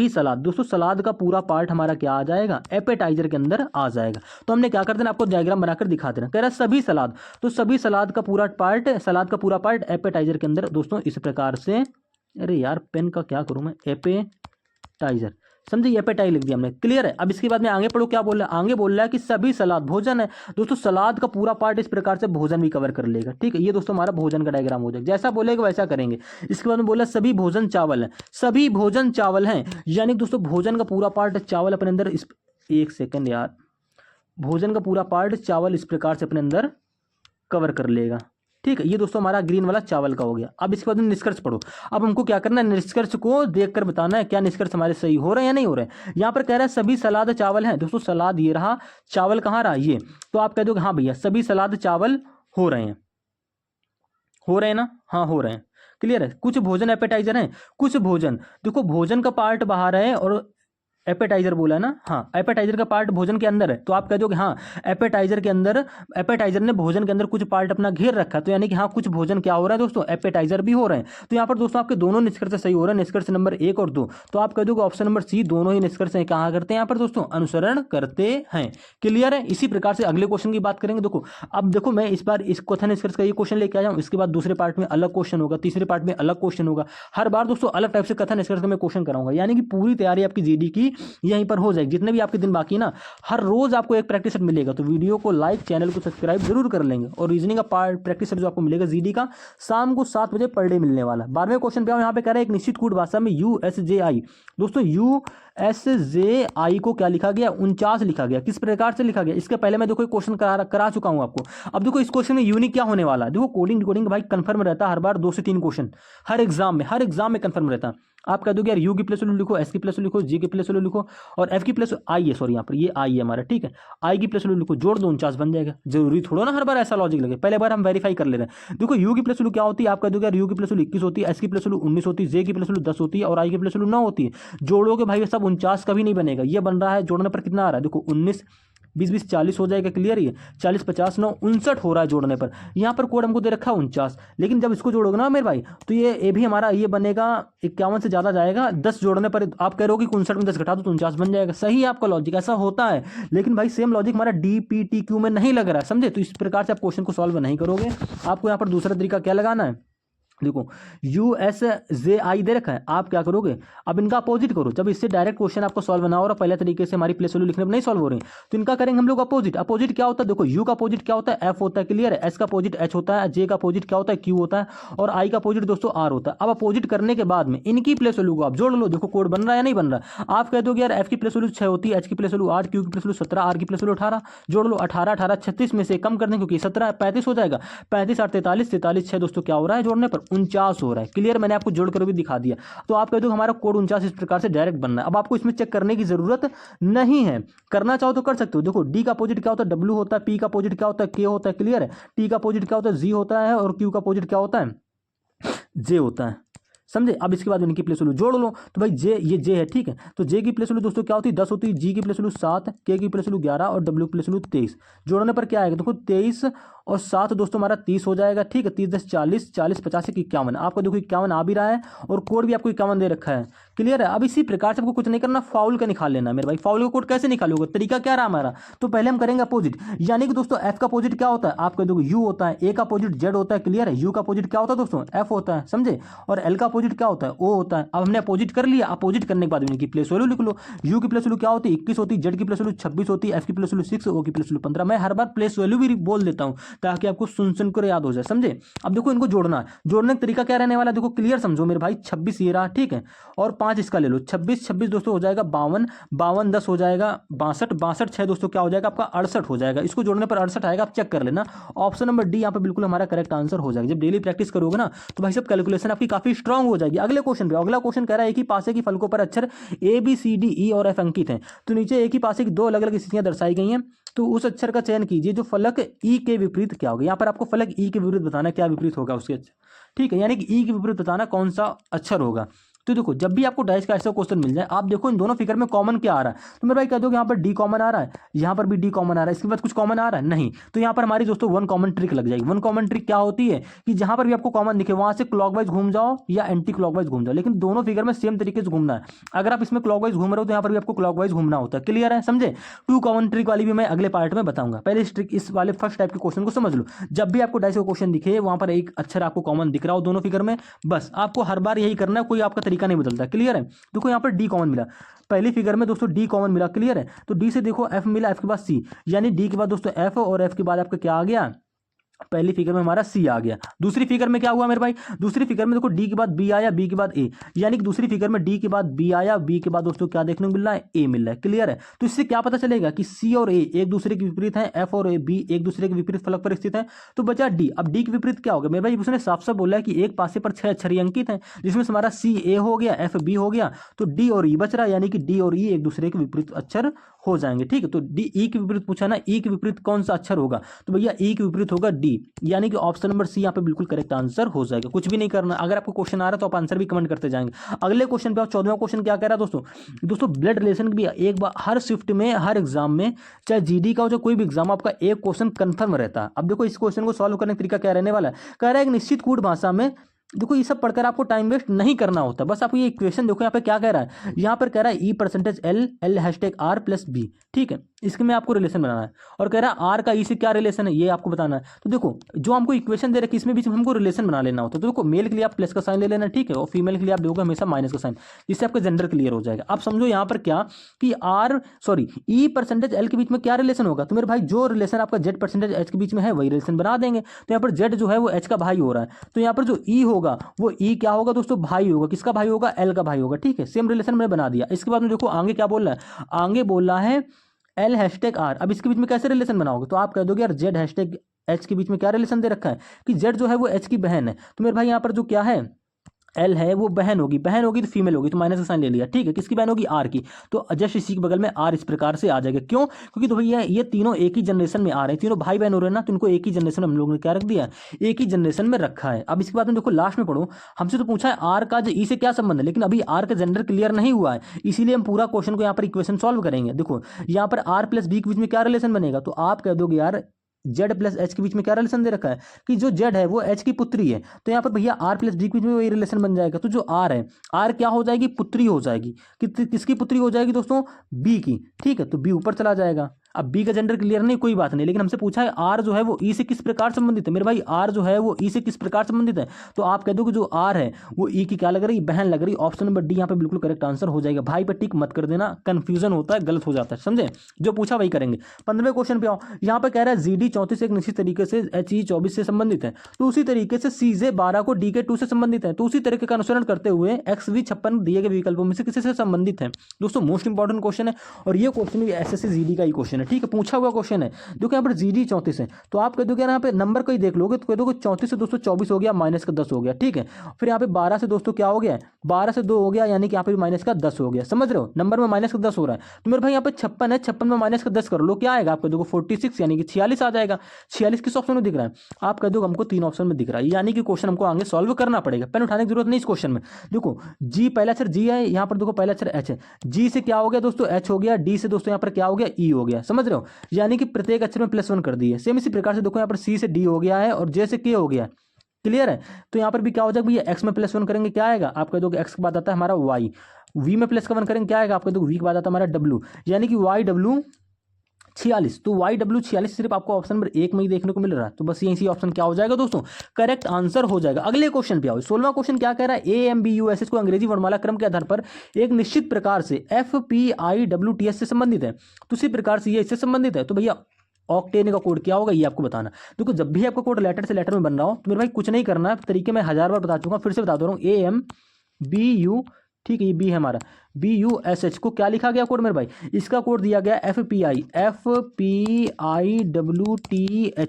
सलाद दोस्तों सलाद का पूरा पार्ट हमारा क्या आ जाएगा एपेटाइजर के अंदर आ जाएगा। तो हमने क्या कर देना आपको डायग्राम बनाकर दिखा देना। कह रहा है सभी सलाद, तो सभी सलाद का पूरा पार्ट एपेटाइजर के अंदर दोस्तों इस प्रकार से, अरे यार पेन का क्या करूं मैं, एपेटाइजर, समझे, एपेटाइज लिख दिया हमने। क्लियर है। अब इसके बाद में आगे पढ़ो क्या बोल रहा है, आगे बोल रहा है कि सभी सलाद भोजन है। दोस्तों सलाद का पूरा पार्ट इस प्रकार से भोजन भी कवर कर लेगा, ठीक है। ये दोस्तों हमारा भोजन का डायग्राम हो जाएगा, जैसा बोलेगा वैसा करेंगे। इसके बाद में बोला सभी भोजन चावल है, सभी भोजन चावल हैं, यानी दोस्तों भोजन का पूरा पार्ट चावल अपने अंदर एक सेकेंड यार, भोजन का पूरा पार्ट चावल इस प्रकार से अपने अंदर कवर कर लेगा, ठीक है। ये दोस्तों हमारा ग्रीन वाला चावल का हो गया। अब इसके बाद में निष्कर्ष पढ़ो। अब हमको क्या करना है, निष्कर्ष को देखकर बताना है क्या निष्कर्ष हमारे सही हो रहे हैं या नहीं हो रहे हैं। यहाँ पर कह रहा है सभी सलाद चावल हैं, दोस्तों सलाद ये रहा, चावल कहाँ रहा ये, तो आप कह दो हाँ भैया सभी सलाद चावल हो रहे हैं, हो रहे हैं ना, हाँ हो रहे हैं। क्लियर है। कुछ भोजन एपेटाइजर हैं, कुछ भोजन, देखो भोजन का पार्ट बाहर है और एपेटाइजर बोला है ना, हाँ एपेटाइजर का पार्ट भोजन के अंदर है, तो आप कह दो कि हाँ एपेटाइजर के अंदर, एपेटाइजर ने भोजन के अंदर कुछ पार्ट अपना घेर रखा है, तो यानी कि हाँ कुछ भोजन क्या हो रहा है दोस्तों एपेटाइजर भी हो रहे हैं। तो यहाँ पर दोस्तों आपके दोनों निष्कर्ष सही हो रहे हैं, निष्कर्ष नंबर 1 और 2। तो आप कह दो ऑप्शन नंबर सी दोनों ही निष्कर्ष कहाँ करते हैं यहाँ पर दोस्तों अनुसरण करते हैं। क्लियर है। इसी प्रकार से अगले क्वेश्चन की बात करेंगे। देखो अब देखो मैं इस बार इस कथन निष्कर्ष का ये क्वेश्चन लेके आया हूँ, इसके बाद दूसरे पार्ट में अलग क्वेश्चन होगा, तीसरे पार्ट में अलग क्वेश्चन होगा, हर बार दोस्तों अलग टाइप से कथन निष्कर्ष का मैं क्वेश्चन कराऊंगा, यानी कि पूरी तैयारी आपकी जीडी की यहीं पर हो जाएगी। जितने भी आपके दिन बाकी ना, हर रोज आपको एक प्रैक्टिस सेट मिलेगा, तो वीडियो को लाइक, चैनल को सब्सक्राइब जरूर कर लेंगे। और रीजनिंग का पार्ट प्रैक्टिस सेट जो आपको मिलेगा जीडी का शाम को 7 बजे पर डे मिलने वाला है। 12वें क्वेश्चन पे यहाँ पे कह रहा है एक निश्चित कूट भाषा में USJI, दोस्तों USJI को क्या लिखा गया 49 लिखा गया, किस प्रकार से लिखा गया, इसके पहले मैं देखो क्वेश्चन करा चुका हूं आपको। अब देखो इस क्वेश्चन में यूनिक क्या होने वाला है, देखो कोडिंग डिकोडिंग भाई कंफर्म रहता है हर बार 2 से 3 क्वेश्चन हर एग्जाम में कंफर्म रहता है। आप कह दोगे यार यू की प्लस वैल्यू लिखो, एस की प्लस वैल्यू लिखो, जी की प्लस वैल्यू लिखो और एफ की प्लस आई है, सॉरी यहाँ पर ये आई है हमारा, ठीक है। आई की प्लस वैल्यू लिखो, जोड़ दो 49 बन जाएगा। जरूरी थोड़ा ना हर बार ऐसा लॉजिक लगे, पहले बार हम वेरीफाई कर ले रहे हैं। देखो यू की प्लस वैल्यू क्या होती है, आप कह दोगे यार यू की प्लस वैल्यू 21 होती है, एस की प्लस वैल्यू 19 होती है, जे की प्लस वैल्यू 10 होती है और आई की प्लस वैल्यू 9 होती है। जोड़ोगे भाई सब 49 कभी नहीं बनेगा, ये बन रहा है जोड़ने पर कितना आ रहा है, देखो 19 20 40 हो जाएगा। क्लियर। ये 40 50 9 59 हो रहा है जोड़ने पर। यहाँ पर कोड हमको दे रखा है 49, लेकिन जब इसको जोड़ोगे ना मेरे भाई तो ये भी हमारा ये बनेगा 51 से ज़्यादा जाएगा। 10 जोड़ने पर आप कह रहे हो कि 59 में 10 घटा दो तो 49 बन जाएगा। सही है आपका लॉजिक, ऐसा होता है, लेकिन भाई सेम लॉजिक हमारा DPTQ में नहीं लग रहा है, समझे। तो इस प्रकार से आप क्वेश्चन को सॉल्व नहीं करोगे। आपको यहाँ पर दूसरा तरीका क्या लगाना है, देखो USJI दे रखा है, आप क्या करोगे अब इनका अपोजिट करो। जब इससे डायरेक्ट क्वेश्चन आपको सॉल्व ना हो रहा, पहले तरीके से हमारी प्लेस वैल्यू लिखने में नहीं सॉल्व हो रही, तो इनका करेंगे हम लोग अपोजिट। अपोजिट क्या होता है, देखो U का अपोजिट क्या होता है, F होता है। क्लियर है। S का अपोजिट H होता है, J का अपोजिट क्या होता है, Q होता है और I का अपोजिट दोस्तों R होता है। अब अपोजिट करने के बाद में इनकी प्लेस वैल्यू को आप जोड़ लो। देखो कोड बन रहा है या नहीं बन रहा। आप कह दोगे यार F की प्लेस वैल्यू 6 होती है, H की प्लेस वैल्यू 8, Q की प्लेस वैल्यू 17, R की प्लेस वैल्यू 18, जोड़ लो 18 36 में से कम कर दें क्योंकि 17 35 हो जाएगा। 35 8 43 43 6 दोस्तों क्या हो रहा है जोड़ने पर 49 हो रहा है। क्लियर, मैंने आपको जोड़कर भी दिखा दिया। तो आप कह दो हमारा कोड 49 इस प्रकार से डायरेक्ट बनना है। अब आपको इसमें चेक करने की जरूरत नहीं है, करना चाहो तो कर सकते हो। देखो डी का अपोजिट क्या होता है, डब्ल्यू होता है, पी का अपोजिट क्या होता है, के होता है। क्लियर है, टी का अपोजिट क्या होता है, जी होता है, और क्यू का अपोजिट क्या होता है, जे होता है। समझे। अब इसके बाद इनकी प्लेस वैल्यू जोड़ लो। तो भाई जे, ये जे है, ठीक है। तो जे की प्लेस वैल्यू दोस्तों क्या होती है, 10 होती है। जी की प्लेस वैल्यू 7, के की प्लेस वैल्यू 11 और डब्ल्यू की प्लेस वैल्यू 23। जोड़ने पर क्या आएगा, देखो 23 और 7 दोस्तों हमारा 30 हो जाएगा। ठीक है, 30 10 40, 40 50 51। आपको देखो 51 आ भी रहा है और कोड भी आपको 51 दे रखा है। क्लियर है। अब इसी प्रकार से आपको कुछ नहीं करना, फाउल का निकाल लेना मेरे भाई। फाउल का कोड कैसे निकालोगे, तरीका क्या रहा हमारा। तो पहले हम करेंगे अपोजिट, यानी कि दोस्तों एफ का अपोजिट क्या होता है, आप कह दोगे यू होता है। ए का अपोजिट जेड होता है। क्लियर है, यू का अपोजिट क्या होता है दोस्तों, एफ होता है। समझे। और एल का अपोजिट क्या होता है, ओ होता है। अब हमने अपोजिट कर लिया, अपोजिट करने के बाद इनकी प्लेस वैल्यू लिख लो। यू की प्लेस वैल्यू क्या होती है, 21 होती है। जेड की प्लेस वैल्यू 26 होती है। एफ की प्लेस वैल्यू 6, ओ की प्लेस वैल्यू 15। मैं हर बार प्लेस वैल्यू भी बोल देता हूं ताकि आपको सुन कर याद हो जाए। समझे। अब देखो इनको जोड़ना है, जोड़ने का तरीका क्या रहने वाला है, देखो क्लियर समझो मेरे भाई। 26 ये रहा, ठीक है, और 5 इसका ले लो। 26 26 दोस्तों हो जाएगा 52, 52 10 हो जाएगा 62, 62 6 दोस्तों क्या हो जाएगा आपका 68 हो जाएगा। इसको जोड़ने पर 68 आएगा, आप चेक कर लेना। ऑप्शन नंबर डी यहाँ पे बिल्कुल हमारा करेक्ट आंसर हो जाएगा। जब डेली प्रैक्टिस करोगे ना तो भाई सब कैलकुलेशन आपकी काफी स्ट्रांग हो जाएगी। अगले क्वेश्चन पे, अगला क्वेश्चन कह रहा है एक ही पासे की फलकों पर अक्षर A B C D E और एफ अंकित हैं। तो नीचे एक ही पासे की दो अलग अलग स्थितियां दर्शाई गई हैं। तो उस अक्षर का चयन कीजिए जो फलक ई के विपरीत क्या होगा। यहाँ पर आपको फलक ई के विपरीत बताना क्या विपरीत होगा उसके। ठीक है, यानी कि ई के विपरीत बताना कौन सा अक्षर होगा। तो देखो जब भी आपको डाइस का ऐसा क्वेश्चन मिल जाए, आप देखो इन दोनों फिगर में कॉमन क्या आ रहा है। तो मेरे भाई कह दो यहाँ पर डी कॉमन आ रहा है, यहाँ पर भी डी कॉमन आ रहा है, इसके बाद कुछ कॉमन आ रहा है नहीं। तो यहाँ पर हमारी दोस्तों वन कॉमन ट्रिक लग जाएगी। वन कॉमन ट्रिक क्या होती है कि जहां पर भी आपको कॉमन दिखे वहां से क्लॉकवाइज घूम जाओ या एंटी क्लॉकवाइज घूम जाओ, लेकिन दोनों फिगर में सेम तरीके से घूमना है। अगर आप इसमें क्लॉकवाइज घूम रहे हो तो यहाँ पर भी आपको क्लॉकवाइज घूमना होता है। क्लियर है, समझे। टू कॉमन ट्रिक वाली भी मैं अगले पार्ट में बताऊंगा। पहले इस ट्रिक, इस वाले फर्स्ट टाइप के क्वेश्चन को समझ लो। जब भी आपको डाइस का क्वेश्चन दिखे वहां पर एक अक्षर आपको कॉमन दिख रहा हो दोनों फिगर में, बस आपको हर बार यही करना है, कोई आपका तरीका नहीं बदलता। क्लियर है। देखो यहाँ पर डी कॉमन मिला, पहली फिगर में दोस्तों डी कॉमन मिला। क्लियर है। तो डी से देखो एफ मिला, एफ के बाद सी, यानी डी के बाद दोस्तों एफ और एफ के बाद आपका क्या आ गया, पहली फिगर में हमारा सी आ गया। दूसरी फिगर में क्या हुआ मेरे भाई, दूसरी फिगर में देखो डी के बाद बी आया, बी के बाद ए, यानी कि दूसरी फिगर में डी के बाद बी आया, बी के बाद दोस्तों क्या देखने को मिल रहा है, ए मिल रहा है। क्लियर है। तो इससे क्या पता चलेगा कि सी और ए एक दूसरे के विपरीत हैं, एफ और ए बी एक दूसरे के विपरीत फलक पर स्थित है। तो बचा डी। अब डी के विपरीत क्या होगा मेरे भाई, उसने साफ साफ बोला है कि एक पासे पर 6 अक्षर ही अंकित हैं, जिसमें से हमारा सी ए हो गया, एफ बी हो गया, तो डी और ई बच रहा है, यानी कि डी और ई एक दूसरे के विपरीत अक्षर हो जाएंगे। ठीक है। तो डी ई के विपरीत पूछा ना, ई के विपरीत कौन सा अक्षर होगा, तो भैया ई के विपरीत होगा डी, यानी कि ऑप्शन नंबर सी यहाँ पे बिल्कुल करेक्ट आंसर हो जाएगा। कुछ भी नहीं करना, अगर आपको क्वेश्चन आ रहा है तो आप आंसर भी कमेंट करते जाएंगे। अगले क्वेश्चन पे आप 14वां क्वेश्चन क्या कह रहा है दोस्तों ब्लड रिलेशन भी एक बार हर शिफ्ट में, हर एग्जाम में, चाहे जीडी का हो चाहे कोई भी एग्जाम, आपका एक क्वेश्चन कंफर्म रहता है। अब देखो इस क्वेश्चन को सॉल्व करने का तरीका क्या रहने वाला है, कह रहा है एक निश्चित कूट भाषा में, देखो ये सब पढ़कर आपको टाइम वेस्ट नहीं करना होता। बस आपको ये इक्वेशन देखो यहाँ पे क्या कह रहा है, यहाँ पर कह रहा है E percentage L, L hashtag R plus B. ठीक है, इसके में आपको रिलेशन बनाना है, और कह रहा है आर का ई से क्या रिलेशन है ये आपको बताना है। तो देखो जो हमको इक्वेशन दे रखी है इसमें बीच में हमको रिलेशन बना लेना होता है। तो देखो मेल के लिए आप प्लस का साइन ले लेना, ठीक है, और फीमेल के लिए आप दोगे हमेशा माइनस का साइन, जिससे आपका जेंडर क्लियर हो जाएगा। आप समझो यहाँ पर क्या कि ई परसेंटेज एल के बीच में क्या रिलेशन होगा, तो मेरे भाई जो रिलेशन आपका जेड परसेंटेज एच के बीच में है वही रिलेशन बना देंगे। तो यहाँ पर जेड जो है वो एच का भाई हो रहा है, तो यहाँ पर जो ई होगा वो ई क्या होगा दोस्तों, भाई होगा। किसका भाई होगा, एल का भाई होगा। ठीक है, सेम रिलेशन मैंने बना दिया। इसके बाद में देखो आगे क्या बोल रहा है, आगे बोल रहा है एल हैशटैग आर। अब इसके बीच में कैसे रिलेशन बनाओगे, तो आप कह दोगे यार जेड हैशटैग एच के बीच में क्या रिलेशन दे रखा है कि जेड जो है वो एच की बहन है। तो मेरे भाई यहाँ पर जो क्या है एल है वो बहन होगी, बहन होगी तो फीमेल होगी, तो माइनस का साइन ले लिया। ठीक है, किसकी बहन होगी, आर की। तो जस्ट इसी के बगल में आर इस प्रकार से आ जाएगा। क्यों, क्योंकि तो भैया ये तीनों एक ही जनरेशन में आ रहे हैं, तीनों भाई बहन हो रहे हैं ना, तो इनको एक ही जनरेशन में हम लोगों ने क्या रख दिया, एक ही जनरेशन में रखा है। अब इसके बाद में देखो लास्ट में पढ़ो, हमसे तो पूछा है आर का ई से क्या संबंध है, लेकिन अभी आर का जेंडर क्लियर नहीं हुआ है, इसीलिए हम पूरा क्वेश्चन को यहाँ पर इक्वेशन सॉल्व करेंगे। देखो यहाँ पर आर प्लस बी के बीच में क्या रिलेशन बनेगा, तो आप कह दोगे यार जेड प्लस एच के बीच में क्या रिलेशन दे रखा है कि जो जेड है वो एच की पुत्री है, तो यहाँ पर भैया आर प्लस डी के बीच में वही रिलेशन बन जाएगा। तो जो आर है, आर क्या हो जाएगी, पुत्री हो जाएगी। किसकी पुत्री हो जाएगी दोस्तों, बी की। ठीक है, तो बी ऊपर चला जाएगा। अब बी का जेंडर क्लियर नहीं, कोई बात नहीं, लेकिन हमसे पूछा है आर जो है वो ई से किस प्रकार संबंधित है। मेरे भाई आर जो है वो ई से किस प्रकार संबंधित है, तो आप कह दो कि जो आर है वो ई की क्या लग रही, बहन लग रही। ऑप्शन नंबर डी यहाँ पे बिल्कुल करेक्ट आंसर हो जाएगा। भाई पे टिक मत कर देना, कंफ्यूजन होता है, गलत हो जाता है, समझे। जो पूछा वही करेंगे। 15वें क्वेश्चन पे आओ, यहाँ पे कह रहा है जीडी 34 एक निश्चित तरीके से एच ई 24 से संबंधित है, तो उसी तरीके से सीजे 12 को डी के 2 से संबंधित है। तो उसी तरीके का अनुसरण करते हुए एक्स वी 56 दिए गए विकल्पों में से किसी से संबंधित है। दोस्तों मोस्ट इंपॉर्टेंट क्वेश्चन है, और ये क्वेश्चन भी एसएससी जीडी का ही क्वेश्चन है। है, ठीक है, पूछा हुआ क्वेश्चन है। देखो यहाँ पर GD 34 है, तो आप कह दोगे यहाँ पे नंबर को ही देख लोगे तो कह दोगे 34 से दोस्तों 24 हो गया, माइनस का 10 हो गया, ठीक है। फिर यहाँ पे 12 से दोस्तों क्या हो गया, 12 से 2 हो गया, यानी कि यहाँ पे माइनस का 10 हो गया, समझ रहे हो, नंबर में माइनस का 10 हो रहा है। तो मेरे भाई यहाँ पे 56 है, 56 में माइनस का 10 कर लो, क्या आएगा आपका देखो 46, यानी कि 46 आ जाएगा। 46 किस ऑप्शन में दिख रहा है, आप कह दो हमको 3 ऑप्शन में दिख रहा है, यानी कि क्वेश्चन हमको आगे सॉल्व करना पड़ेगा, पेन उठाने की जरूरत नहीं इस क्वेश्चन में। देखो जी, पहला अक्षर जी है, यहाँ पर देखो पहला अक्षर एच है, जी से क्या हो गया दोस्तों एच हो गया, डी से दोस्तों यहाँ पर क्या हो गया ई हो गया, समझ रहे हो, यानी कि प्रत्येक अक्षर में +1 कर दिए। सेम इसी प्रकार से देखो यहाँ पर सी से डी हो गया है और जे से के हो गया, क्लियर है। तो यहाँ पर भी क्या हो जाएगा भैया, एक्स में +1 करेंगे क्या आएगा, आप कह दोगे एक्स के बाद आता है हमारा वाई, वी में +1 करेंगे क्या आएगा, आप कह दोगे वी के बाद आता है हमारा डब्ल्यू, यानी कि वाई डब्ल्यू 46। तो वाई डब्ल्यू 46 सिर्फ आपको ऑप्शन नंबर 1 में ही देखने को मिल रहा है, तो बस यही ऑप्शन क्या हो जाएगा दोस्तों, करेक्ट आंसर हो जाएगा। अगले क्वेश्चन पे आओ, 16वां क्वेश्चन क्या कह रहा है, AMBUSS को अंग्रेजी वर्णमाला क्रम के आधार पर एक निश्चित प्रकार से FPIWTS से संबंधित है, तो उसी प्रकार से ये इससे संबंधित है। तो भैया ऑक्टेन का कोड क्या होगा ये आपको बताना। देखो जब भी आपका कोड लेटर से लेटर में बन रहा हो तो मेरे भाई कुछ नहीं करना है, तरीके मैं 1000 बार बता चुका हूँ, फिर से बता दे रहा हूँ, AMBU, ठीक है, ये बी है हमारा, BUSH को क्या लिखा गया कोड मेरे भाई, इसका कोड दिया गया FPIWTH,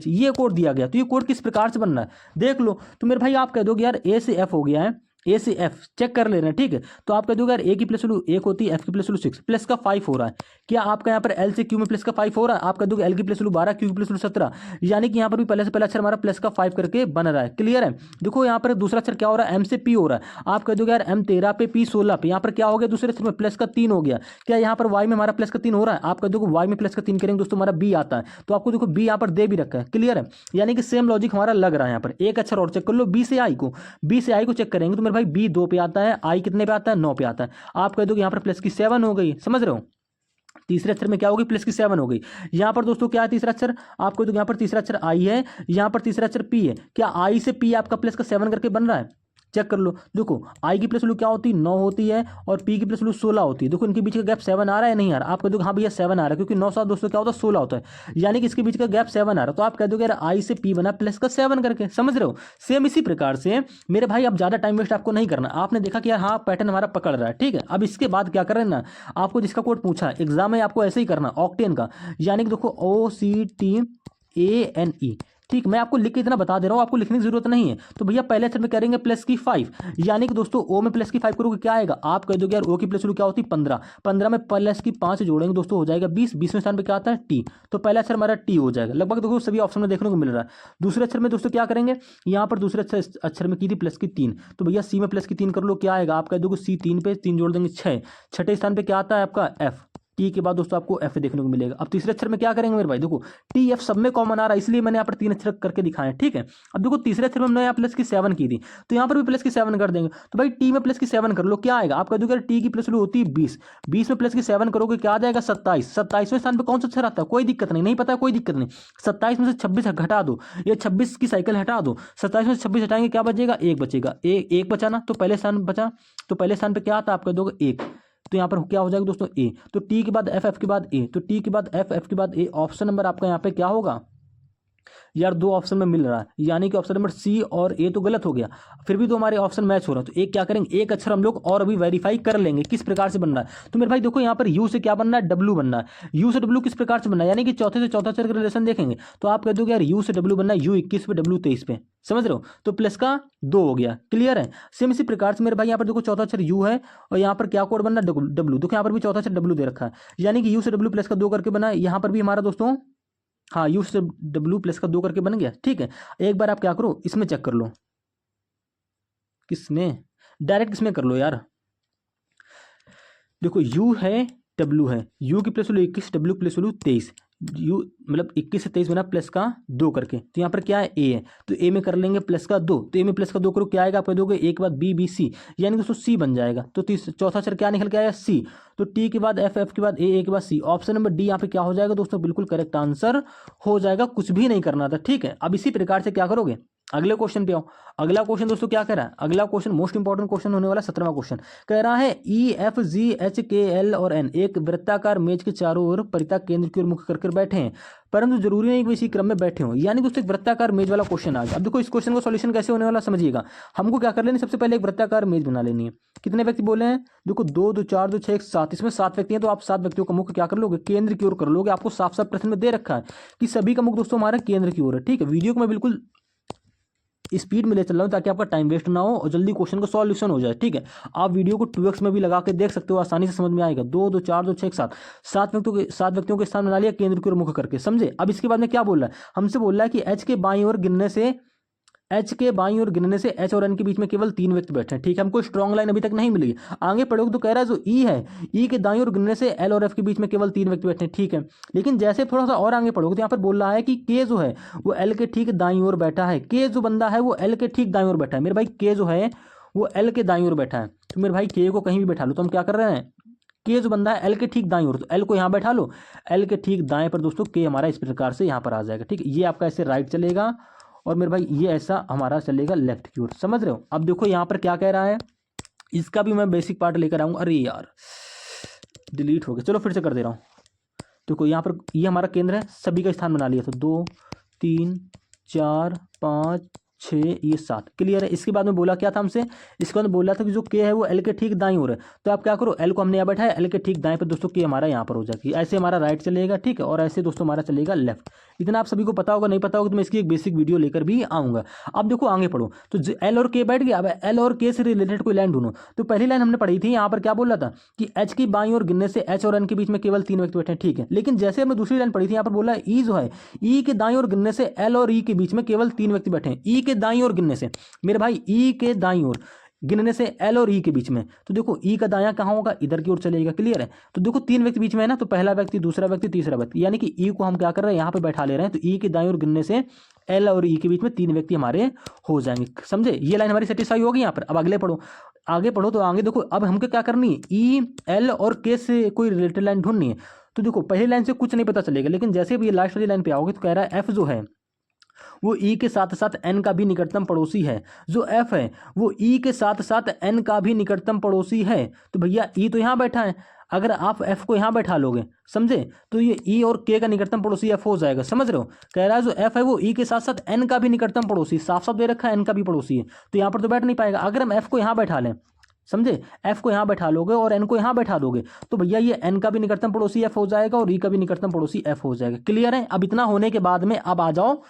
ये कोड दिया गया। तो ये कोड किस प्रकार से बनना है देख लो। तो मेरे भाई आप कह दोगे यार A से F हो गया है, A से F चेक कर लेना, ठीक है। तो आप कह दोगे यार A की प्लस वैल्यू 1 होती है, F की प्लस वैल्यू 6, प्लस का 5 हो रहा है, क्या आपका यहाँ पर L से Q में प्लस का 5 हो रहा है, आप कह दोगे L की प्लस वैल्यू 12, Q की प्लस वैल्यू 17, यानी कि यहाँ पर भी पहले से पहला अक्षर हमारा प्लस का 5 करके बन रहा है, क्लियर है। देखो यहाँ पर दूसरा अक्षर क्या हो रहा है, M से P हो रहा है, आप कह दोगे यार M 13 पे P 16 पे, यहाँ पर क्या हो गया दूसरे अक्षर में प्लस का 3 हो गया, क्या यहाँ पर Y में हमारा प्लस का 3 हो रहा है, आप कह दोगे Y में प्लस का 3 करेंगे दोस्तों हमारा B आता है, तो आपको देखो B यहाँ पर दे भी रखा है, क्लियर है, यानी कि सेम लॉजिक हमारा लग रहा है। यहाँ पर एक अक्षर और चेक कर लो, B से I को चेक करेंगे तो मेरे भाई B 2 पे आता है, I कितने पे आता है 9 पे आता है, आप कह दोगे यहाँ पर प्लस की 7 हो गई, समझ रहे हो। तीसरे अक्षर में क्या होगी, प्लस की 7 हो गई। यहाँ पर दोस्तों क्या है तीसरा अक्षर, आपको तो यहाँ पर तीसरा अक्षर आई है, यहाँ पर तीसरा अक्षर पी है, क्या आई से पी आपका प्लस का 7 करके बन रहा है, चेक कर लो। देखो आई की प्लस वैल्यू क्या होती है 9 होती है और पी की प्लस वैल्यू 16 होती है। देखो इनके बीच का गैप 7 आ रहा है नहीं आ रहा, आप कह दोगे हाँ भैया 7 आ रहा है, क्योंकि 9 7 दोस्तों क्या होता है 16 होता है, यानी कि इसके बीच का गैप 7 आ रहा है, तो आप कह दोगे यार आई से पी बना प्लस का 7 करके, समझ रहे हो। सेम इसी प्रकार से मेरे भाई अब ज्यादा टाइम वेस्ट आपको नहीं करना, आपने देखा कि यार हाँ पैटर्न हमारा पकड़ रहा है, ठीक है। अब इसके बाद क्या कर रहे हैं ना, आपको जिसका कोड पूछा है एग्जाम में आपको ऐसे ही करना ऑक्टेन का, यानी कि देखो OCTANE, ठीक, मैं आपको लिख के इतना बता दे रहा हूँ, आपको लिखने की जरूरत नहीं है। तो भैया पहले अक्षर में करेंगे प्लस की 5, यानी कि दोस्तों ओ में प्लस की 5 करोगे क्या आएगा, आप कह दोगे यार ओ की प्लस वैल्यू क्या होती है 15, 15 में प्लस की 5 जोड़ेंगे दोस्तों हो जाएगा 20, 20वें स्थान पे क्या आता है टी, तो पहला अक्षर हमारा टी हो जाएगा। लगभग देखो सभी ऑप्शन में देखने को मिल रहा है। दूसरे अक्षर में दोस्तों क्या करेंगे, यहाँ पर दूसरे अक्षर में की थी प्लस की 3, तो भैया सी में प्लस की 3 कर लो, क्या आएगा आप कह दोगे सी 3 पे 3 जोड़ देंगे 6, छठे स्थान पे क्या आता है आपका एफ, टी के बाद दोस्तों आपको एफ देखने को मिलेगा। अब तीसरे अक्षर में क्या करेंगे मेरे भाई, देखो टी एफ सब में कॉमन आ रहा है, इसलिए मैंने यहाँ पर 3 अक्षर करके दिखाए, ठीक है। अब देखो तीसरे अक्षर में हमने यहाँ प्लस की 7 की थी, तो यहाँ पर भी प्लस की 7 कर देंगे, तो भाई टी में प्लस की 7 कर लो, क्या आएगा आप कह दोगे टी की प्लस वैल्यू होती है 20, 20 में प्लस की 7 करोगे क्या आ जाएगा 27, 27वें स्थान पर कौन सा अक्षर आता है, कोई दिक्कत नहीं, नहीं पता कोई दिक्कत नहीं, 27 में से 26 घटा दो, ये 26 की साइकिल हटा दो, 27 में से 26 हटाएंगे क्या बचेगा, एक बचेगा, एक बचा ना, तो पहले स्थान बचा, तो पहले स्थान पे क्या आता है आप कह दोगे 1, तो यहाँ पर क्या हो जाएगा दोस्तों ए, तो टी के बाद एफ, एफ के बाद ए, तो टी के बाद एफ, एफ के बाद ए, ऑप्शन नंबर आपका यहाँ पे क्या होगा यार, 2 ऑप्शन में मिल रहा है, यानी कि ऑप्शन नंबर सी और ए तो गलत हो गया, फिर भी तो हमारे ऑप्शन मैच हो रहा है। तो एक क्या करेंगे, एक अक्षर हम लोग और अभी वेरीफाई कर लेंगे किस प्रकार से बन रहा है। तो मेरे भाई देखो यहाँ पर यू से क्या बनना है, डब्ल्यू बनना है, यू से डब्ल्यू किस प्रकार से बनना है, यानी कि चौथे से चौथा अक्षर का रिलेशन देखेंगे, तो आप कह दोगे यार यू से डब्ल्यू बनना है, यू 21 पे डब्ल्यू 23 पे, समझ रहे हो, तो प्लस का 2 हो गया, क्लियर है। सेम इसी प्रकार से मेरे भाई यहाँ पर देखो चौथा अक्षर यू है और यहाँ पर क्या कोड बनना है डब्ल्यू, देखो यहाँ पर भी चौथा अक्षर डब्ल्यू दे रखा है, यानी कि यू से डब्ल्यू प्लस का 2 करके बना है, यहाँ पर भी हमारा दोस्तों हाँ यू से डब्ल्यू प्लस का 2 करके बन गया, ठीक है। एक बार आप क्या करो इसमें चेक कर लो, किसमें डायरेक्ट किसमें कर लो यार, देखो यू है डब्ल्यू है, यू की plus value 21, W plus value 23, you मतलब 21 से 23 बना प्लस का 2 करके, तो यहाँ पर क्या है ए है, तो ए में कर लेंगे प्लस का 2, तो ए में प्लस का 2 करो क्या आएगा आप कह दोगे एक बाद बी बी सी, यानी दोस्तों सी बन जाएगा। तो चौथा अक्षर क्या निकल के आया सी, तो टी के बाद एफ, एफ के बाद ए के बाद सी, ऑप्शन नंबर डी यहाँ पे क्या हो जाएगा दोस्तों बिल्कुल करेक्ट आंसर हो जाएगा, कुछ भी नहीं करना था, ठीक है। अब इसी प्रकार से क्या करोगे अगले क्वेश्चन पे आओ। अगला क्वेश्चन दोस्तों क्या कह रहा है, अगला क्वेश्चन मोस्ट इंपॉर्टेंट क्वेश्चन होने वाला 17वां क्वेश्चन कह रहा है EFGHKL और N एक वृत्ताकार मेज के चारों ओर परिता केंद्र की ओर मुख कर बैठे हैं, परंतु जरूरी नहीं कि इसी क्रम में बैठे हों। यानी दोस्तों एक वृत्ताकार मेज वाला क्वेश्चन आ गया। अब देखो इस क्वेश्चन का सॉल्यूशन कैसे होने वाला समझिएगा। हमको क्या कर लेनी, सबसे पहले एक वृत्ताकार मेज बना लेनी है। कितने व्यक्ति बोले हैं, देखो 2 2 4 2 6 7, इसमें 7 व्यक्ति हैं, तो आप 7 व्यक्तियों का मुख क्या कर लोगे, केंद्र की ओर कर लोगे। आपको साफ साफ प्रश्न में दे रखा है कि सभी का मुख दोस्तों हमारा केंद्र की ओर है। ठीक है, वीडियो को मैं बिल्कुल स्पीड में ले चल रहा हूँ ताकि आपका टाइम वेस्ट ना हो और जल्दी क्वेश्चन का सॉल्यूशन हो जाए। ठीक है, आप वीडियो को 2x में भी लगा के देख सकते हो, आसानी से समझ में आएगा। 2 2 4 2 6 7, 7 व्यक्तियों के स्थान बना लिया केंद्र की ओर मुख करके, समझे। अब इसके बाद में क्या बोल रहा है, हमसे बोल रहा है कि H के बाईं ओर गिनने से H और N के बीच में केवल 3 व्यक्ति बैठे हैं। ठीक है, हमको स्ट्रॉन्ग लाइन अभी तक नहीं मिली। आगे पढ़ोगे तो कह रहा है जो E है, E के दाईं ओर गिनने से L और F के बीच में केवल 3 व्यक्ति बैठे हैं। ठीक है, लेकिन जैसे थोड़ा सा और आगे पढ़ोगे तो यहाँ पर बोल रहा है कि K जो है वो L के ठीक दाईं ओर बैठा है। K जो बंदा है वो L के ठीक दाईं ओर बैठा है। मेरे भाई K जो है वो L के दाईं ओर बैठा है, तो मेरे भाई K को कहीं भी बैठा लो। तो हम क्या कर रहे हैं, K जो बंदा है L के ठीक दाईं ओर, तो L को यहाँ बैठा लो, L के ठीक दाएं पर दोस्तों K हमारा इस प्रकार से यहाँ पर आ जाएगा। ठीक है, ये आपका ऐसे राइट चलेगा और मेरे भाई ये ऐसा हमारा चलेगा लेफ्ट की ओर, समझ रहे हो। अब देखो यहाँ पर क्या कह रहा है, इसका भी मैं बेसिक पार्ट लेकर आऊँगा। अरे यार डिलीट हो गया, चलो फिर से कर दे रहा हूँ। देखो यहाँ पर ये हमारा केंद्र है, सभी का स्थान बना लिया, तो 2 3 4 5 6 ये 7, क्लियर है। इसके बाद में बोला क्या था हमसे, इसके बाद में बोला था कि जो K है वो L के ठीक दाईं ओर है, तो आप क्या करो, L को हमने यहाँ बैठा है, L के ठीक दाएं पर दोस्तों K हमारा यहाँ पर हो जाएगी। ऐसे हमारा राइट चलेगा, ठीक है, और ऐसे दोस्तों हमारा चलेगा लेफ्ट। इतना आप सभी को पता होगा, नहीं पता होगा तो मैं इसकी एक बेसिक वीडियो लेकर भी आऊँगा। अब देखो आगे पढ़ो, तो L और K बैठ गया। अब L और K से रिलेटेड कोई लाइन ढूंढो। तो पहली लाइन हमने पढ़ी थी, यहाँ पर क्या बोल रहा था कि H की बाईं ओर गिनने से H और N के बीच में केवल 3 व्यक्ति बैठे हैं। ठीक है, लेकिन जैसे हमने दूसरी लाइन पढ़ी थी, यहाँ पर बोला है E जो है, E के दाईं ओर गिनने से L और E के बीच में केवल 3 व्यक्ति बैठे हैं। E के दाईं ओर गिनने से, मेरे भाई E के दाईं ओर गिनने से L और E के बीच में, तो देखो E का दायां कहाँ होगा, इधर की ओर चलेगा, क्लियर है। तो देखो 3 व्यक्ति बीच में है ना, तो पहला व्यक्ति, दूसरा व्यक्ति, तीसरा व्यक्ति, यानी कि E को हम क्या कर रहे हैं, यहाँ पे बैठा ले रहे हैं। तो E के दाईं ओर गिनने से L और E के बीच में 3 व्यक्ति हमारे हो जाएंगे, समझे। ये लाइन हमारी सेटिस्फाई होगी यहाँ पर। अब अगले पढ़ो, आगे पढ़ो, तो आगे देखो अब हमको क्या करनी है, E L और K से कोई रिलेटेड लाइन ढूंढनी है। तो देखो पहली लाइन से कुछ नहीं पता चलेगा, लेकिन जैसे भी ये लास्ट वाली लाइन पे आओगे तो कह रहा है F जो है वो E के साथ साथ N का भी निकटतम पड़ोसी है। जो F है वो E के साथ साथ N का भी निकटतम पड़ोसी है। तो भैया E तो यहाँ बैठा है, अगर आप F को यहाँ बैठा लोगे, समझे, तो ये E और K का निकटतम पड़ोसी F हो जाएगा, समझ रहे हो। कह रहा है जो F है वो E के साथ साथ N का भी निकटतम पड़ोसी, साफ साफ दे रखा है N का भी पड़ोसी है, तो यहाँ पर तो बैठ नहीं पाएगा। अगर हम F को यहाँ बैठा लें, समझे, F को यहाँ बैठा लोगे और N को यहाँ बैठा दोगे, तो भैया ये N का भी निकटतम पड़ोसी F हो जाएगा और E का भी निकटतम पड़ोसी F हो जाएगा, क्लियर है। अब इतना होने के बाद में अब आ जाओ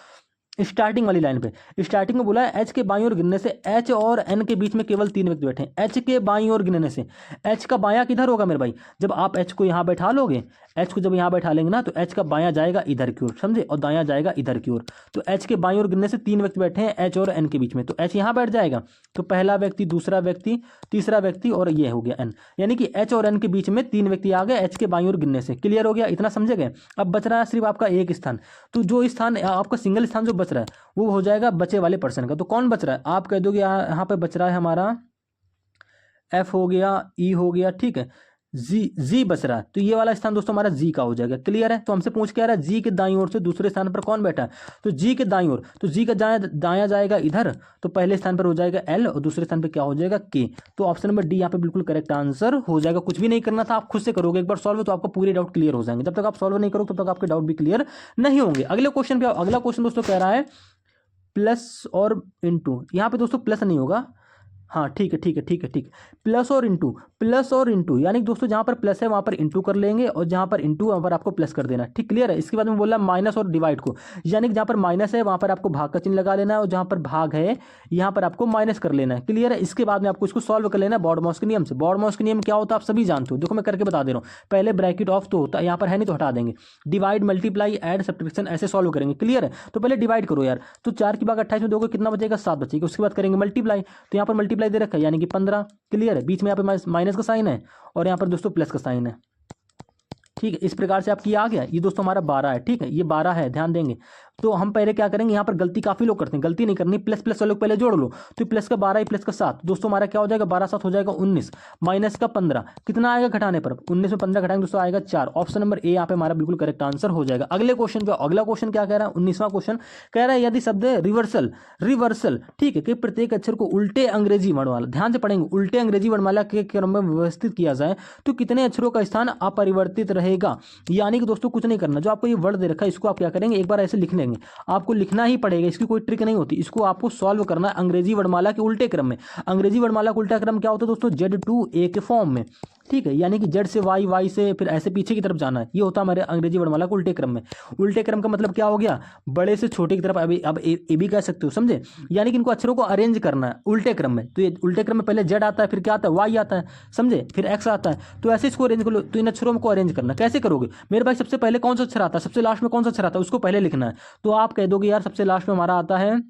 स्टार्टिंग वाली लाइन पे। स्टार्टिंग में बोला है H के बाईं ओर गिनने से H और N के बीच में केवल 3 व्यक्ति बैठे हैं। H के बाईं ओर गिनने से H का बायां किधर होगा मेरे भाई, जब आप H को यहाँ बैठा लोगे, H को जब यहाँ बैठा लेंगे ना, तो H का बायां जाएगा इधर की ओर, समझे, और दायां जाएगा इधर की ओर। तो H के बाईं ओर गिनने से 3 व्यक्ति बैठे हैं H और N के बीच में, तो H यहाँ बैठ जाएगा। तो पहला व्यक्ति, दूसरा व्यक्ति, तीसरा व्यक्ति और ये हो गया N, यानी कि H और N के बीच में 3 व्यक्ति आ गए H के बाईं ओर गिनने से, क्लियर हो गया। इतना समझे गए। अब बच रहा है सिर्फ आपका एक स्थान, तो जो स्थान आपका सिंगल स्थान जो बच रहा है वो हो जाएगा बचे वाले पर्सन का। तो कौन बच रहा है, आप कह दोगे यहाँ पे बच रहा है हमारा F हो गया, E हो गया, ठीक है, जी बच रहा है, तो ये वाला स्थान दोस्तों हमारा जी का हो जाएगा, क्लियर है। तो हमसे पूछ के आ रहा है जी के दाईं ओर से दूसरे स्थान पर कौन बैठा है, तो जी के दाईं ओर, तो जी का दायां जाएगा इधर, तो पहले स्थान पर हो जाएगा L और दूसरे स्थान पर क्या हो जाएगा K। तो ऑप्शन नंबर डी यहाँ पे बिल्कुल करेक्ट आंसर हो जाएगा। कुछ भी नहीं करना था, आप खुद से करोगे एक बार सॉल्व, तो आपका पूरे डाउट क्लियर हो जाएंगे। जब तक आप सॉल्व नहीं करोगे तब तक आपके डाउट भी क्लियर नहीं होंगे। अगले क्वेश्चन पे, अगला क्वेश्चन दोस्तों कह रहा है प्लस और इंटू, यहाँ पे दोस्तों प्लस नहीं होगा, हाँ ठीक है, प्लस और इंटू, यानी दोस्तों जहाँ पर प्लस है वहाँ पर इंटू कर लेंगे और जहाँ पर इंटू वहाँ पर आपको प्लस कर देना, ठीक, क्लियर है। इसके बाद में बोला माइनस और डिवाइड को, यानी कि जहाँ पर माइनस है वहाँ पर आपको भाग का चिन्ह लगा लेना है और जहाँ पर भाग है यहाँ पर आपको माइनस कर लेना है, क्लियर है। इसके बाद में आपको इसको सॉल्व कर लेना है बॉडमॉस के नियम से। बॉडमॉस के नियम क्या होता है आप सभी जानते हो, देखो मैं करके बता दे रहा हूँ। पहले ब्रैकेट ऑफ तो होता है, यहाँ पर है नहीं तो हटा देंगे, डिवाइड, मल्टीप्लाई, ऐड, सब्ट्रैक्शन ऐसे सॉल्व करेंगे, क्लियर है। तो पहले डिवाइड करो यार, तो 4 की भाग 28 में दोगे कितना बचेगा, 7 बचेगा। उसके बाद करेंगे मल्टीप्लाई, तो यहाँ पर मल्टीप्लाई दे रखा है यानी कि 15, क्लियर है। बीच में यहाँ पे माइनस का साइन है और यहाँ पर दोस्तों प्लस का साइन है, ठीक है। इस प्रकार से आपकी आ गया, ये दोस्तों हमारा 12 है, ठीक है, ये 12 है, ध्यान देंगे तो हम पहले क्या करेंगे, यहाँ पर गलती काफी लोग करते हैं, गलती नहीं करनी, प्लस प्लस वालों को पहले जोड़ लो। तो प्लस का 12 प्लस का 7, दोस्तों हमारा क्या हो जाएगा, 12 7 हो जाएगा 19, माइनस का 15, कितना आएगा घटाने पर, 19 में 15 घटाएंगे दोस्तों आएगा 4। ऑप्शन नंबर ए यहाँ पे हमारा बिल्कुल करेक्ट आंसर हो जाएगा। अगले क्वेश्चन पे, अगला क्वेश्चन क्या कह रहा है, 19वां क्वेश्चन कह रहा है यदि शब्द रिवर्सल, रिवर्सल ठीक है, कि प्रत्येक अक्षर को उल्टे अंग्रेजी वर्णमाला, ध्यान से पढ़ेंगे, उल्टे अंग्रेजी वर्णमाला के क्रम में व्यवस्थित किया जाए तो कितने अक्षरों का स्थान अपरिवर्तित रहेगा। यानी कि दोस्तों कुछ नहीं करना, जो आपको ये वर्ड दे रखा है इसको आप क्या करेंगे, एक बार ऐसे लिख लेंगे, आपको लिखना ही पड़ेगा, इसकी कोई ट्रिक नहीं होती, इसको आपको सॉल्व करना है अंग्रेजी वर्णमाला के उल्टे क्रम में। अंग्रेजी वर्णमाला का उल्टा क्रम क्या होता है दोस्तों, Z2A के फॉर्म में, ठीक है, यानी कि जेड से वाई, वाई से फिर ऐसे पीछे की तरफ जाना है, ये होता है हमारे अंग्रेजी वर्णमाला के उल्टे क्रम में। उल्टे क्रम का मतलब क्या हो गया, बड़े से छोटे की तरफ, अभी अब ए भी कह सकते हो, समझे, यानी कि इनको अक्षरों को अरेंज करना है उल्टे क्रम में। तो ये उल्टे क्रम में पहले जेड आता है, फिर क्या आता है, वाई आता है, समझे, फिर एक्स आता है, तो ऐसे इसको अरेंज कर लो। तो इन अक्षरों को अरेंज करना कैसे करोगे मेरे भाई, सबसे पहले कौन सा अक्षर आता है, सबसे लास्ट में कौन सा अक्षर आता है, उसको पहले लिखना है। तो आप कह दोगे यार सबसे लास्ट में हमारा आता है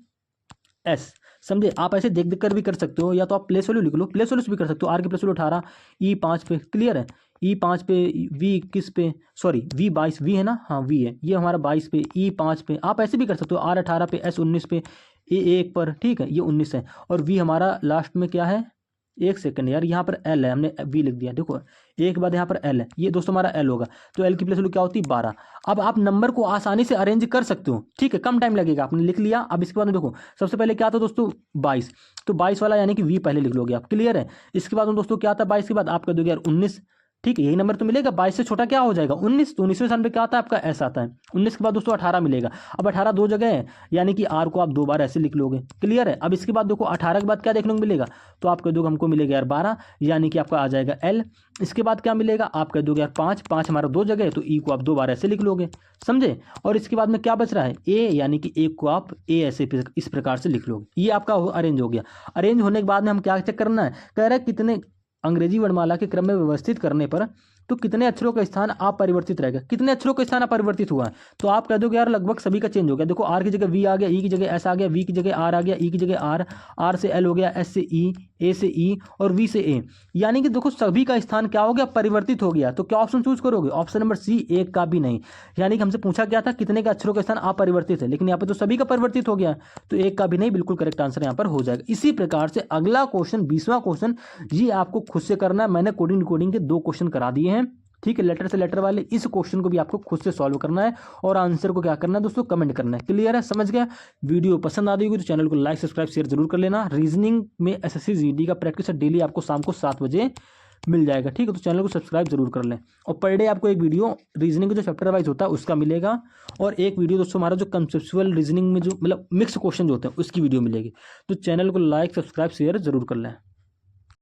एस, समझे, आप ऐसे देख देख कर भी कर सकते हो, या तो आप प्लेस वैल्यू लिख लो, प्लेस वैल्यू भी कर सकते हो, आर की प्लेस वैल्यू 18, E5 पे, क्लियर है, E5 पे, V21 पे, सॉरी V22, V है ना, हाँ V है, ये हमारा 22 पे, E5 पे, आप ऐसे भी कर सकते हो, R18 पे, S19 पे, A1 पर, ठीक है, ये 19 है, और V हमारा लास्ट में क्या है, एक सेकंड यार, यहाँ पर L है, हमने V लिख दिया, देखो एक बाद यहाँ पर L है, ये दोस्तों हमारा L होगा, तो L की प्लेस वैल्यू क्या होती है 12। अब आप नंबर को आसानी से अरेंज कर सकते हो, ठीक है, कम टाइम लगेगा, आपने लिख लिया। अब इसके बाद में देखो सबसे पहले क्या था दोस्तों 22, तो 22 वाला यानी कि V पहले लिख लोगे आप, क्लियर है। इसके बाद में दोस्तों क्या था 22 के बाद आप कह दोगे यार 19, ठीक है, यही नंबर तो मिलेगा, 22 से छोटा क्या हो जाएगा 19, तो 19वें स्थान पे क्या आता है आपका एस आता है। 19 के बाद दोस्तों 18 मिलेगा, अब 18 दो जगह है, यानी कि आर को आप 2 बार ऐसे लिख लोगे, क्लियर है। अब इसके बाद देखो 18 के बाद क्या देखने को मिलेगा, तो आप कह दोगे हमको मिलेगा यार 12, यानी कि आपका आ जाएगा एल। इसके बाद क्या मिलेगा, आप कह दोगे यार 5, 5 हमारा 2 जगह है, तो ई को आप 2 बार ऐसे लिख लोगे, समझे। और इसके बाद में क्या बच रहा है ए, यानी कि एक को आप ए ऐसे इस प्रकार से लिख लोगे, ये आपका अरेंज हो गया। अरेंज होने के बाद में हम क्या चेक करना है, कह रहा है कितने अंग्रेजी वर्णमाला के क्रम में व्यवस्थित करने पर तो कितने अक्षरों का स्थान अपरिवर्तित रहेगा, कितने अक्षरों का स्थान अपरिवर्तित हुआ है, तो आप कह दोगे यार लगभग सभी का चेंज हो गया। देखो आर की जगह वी आ गया, ई की जगह एस आ गया, वी की जगह आर आ गया, ई की जगह आर, आर से एल हो गया, एस से ई, ए से ई और वी से ए, यानी कि देखो सभी का स्थान क्या हो गया, परिवर्तित हो गया। तो क्या ऑप्शन चूज करोगे, ऑप्शन नंबर सी, एक का भी नहीं, यानी कि हमसे पूछा गया था कितने का अक्षरों का स्थान अपरिवर्तित है, लेकिन यहाँ पे तो सभी का परिवर्तित हो गया, तो एक का भी नहीं, बिल्कुल करेक्ट आंसर यहाँ पर हो जाएगा। इसी प्रकार से अगला क्वेश्चन 20वां क्वेश्चन, ये आपको खुद से करना है, मैंने कोडिंग कोडिंग के 2 क्वेश्चन करा दिए हैं, ठीक है, लेटर से लेटर वाले। इस क्वेश्चन को भी आपको खुद से सॉल्व करना है और आंसर को क्या करना है दोस्तों, कमेंट करना है, क्लियर है, समझ गया। वीडियो पसंद आ रही होगी तो चैनल को लाइक सब्सक्राइब शेयर जरूर कर लेना। रीजनिंग में एसएससी जीडी का प्रैक्टिस डेली आपको शाम को 7 बजे मिल जाएगा, ठीक है, तो चैनल को सब्सक्राइब जरूर कर लें। और पर डे आपको एक वीडियो रीजनिंग का जो चैप्टर वाइज होता है उसका मिलेगा, और एक वीडियो दोस्तों हमारा जो कंसेप्चुअल रीजनिंग में जो मतलब मिक्स क्वेश्चन जो होते हैं उसकी वीडियो मिलेगी। तो चैनल को लाइक सब्सक्राइब शेयर जरूर कर लें।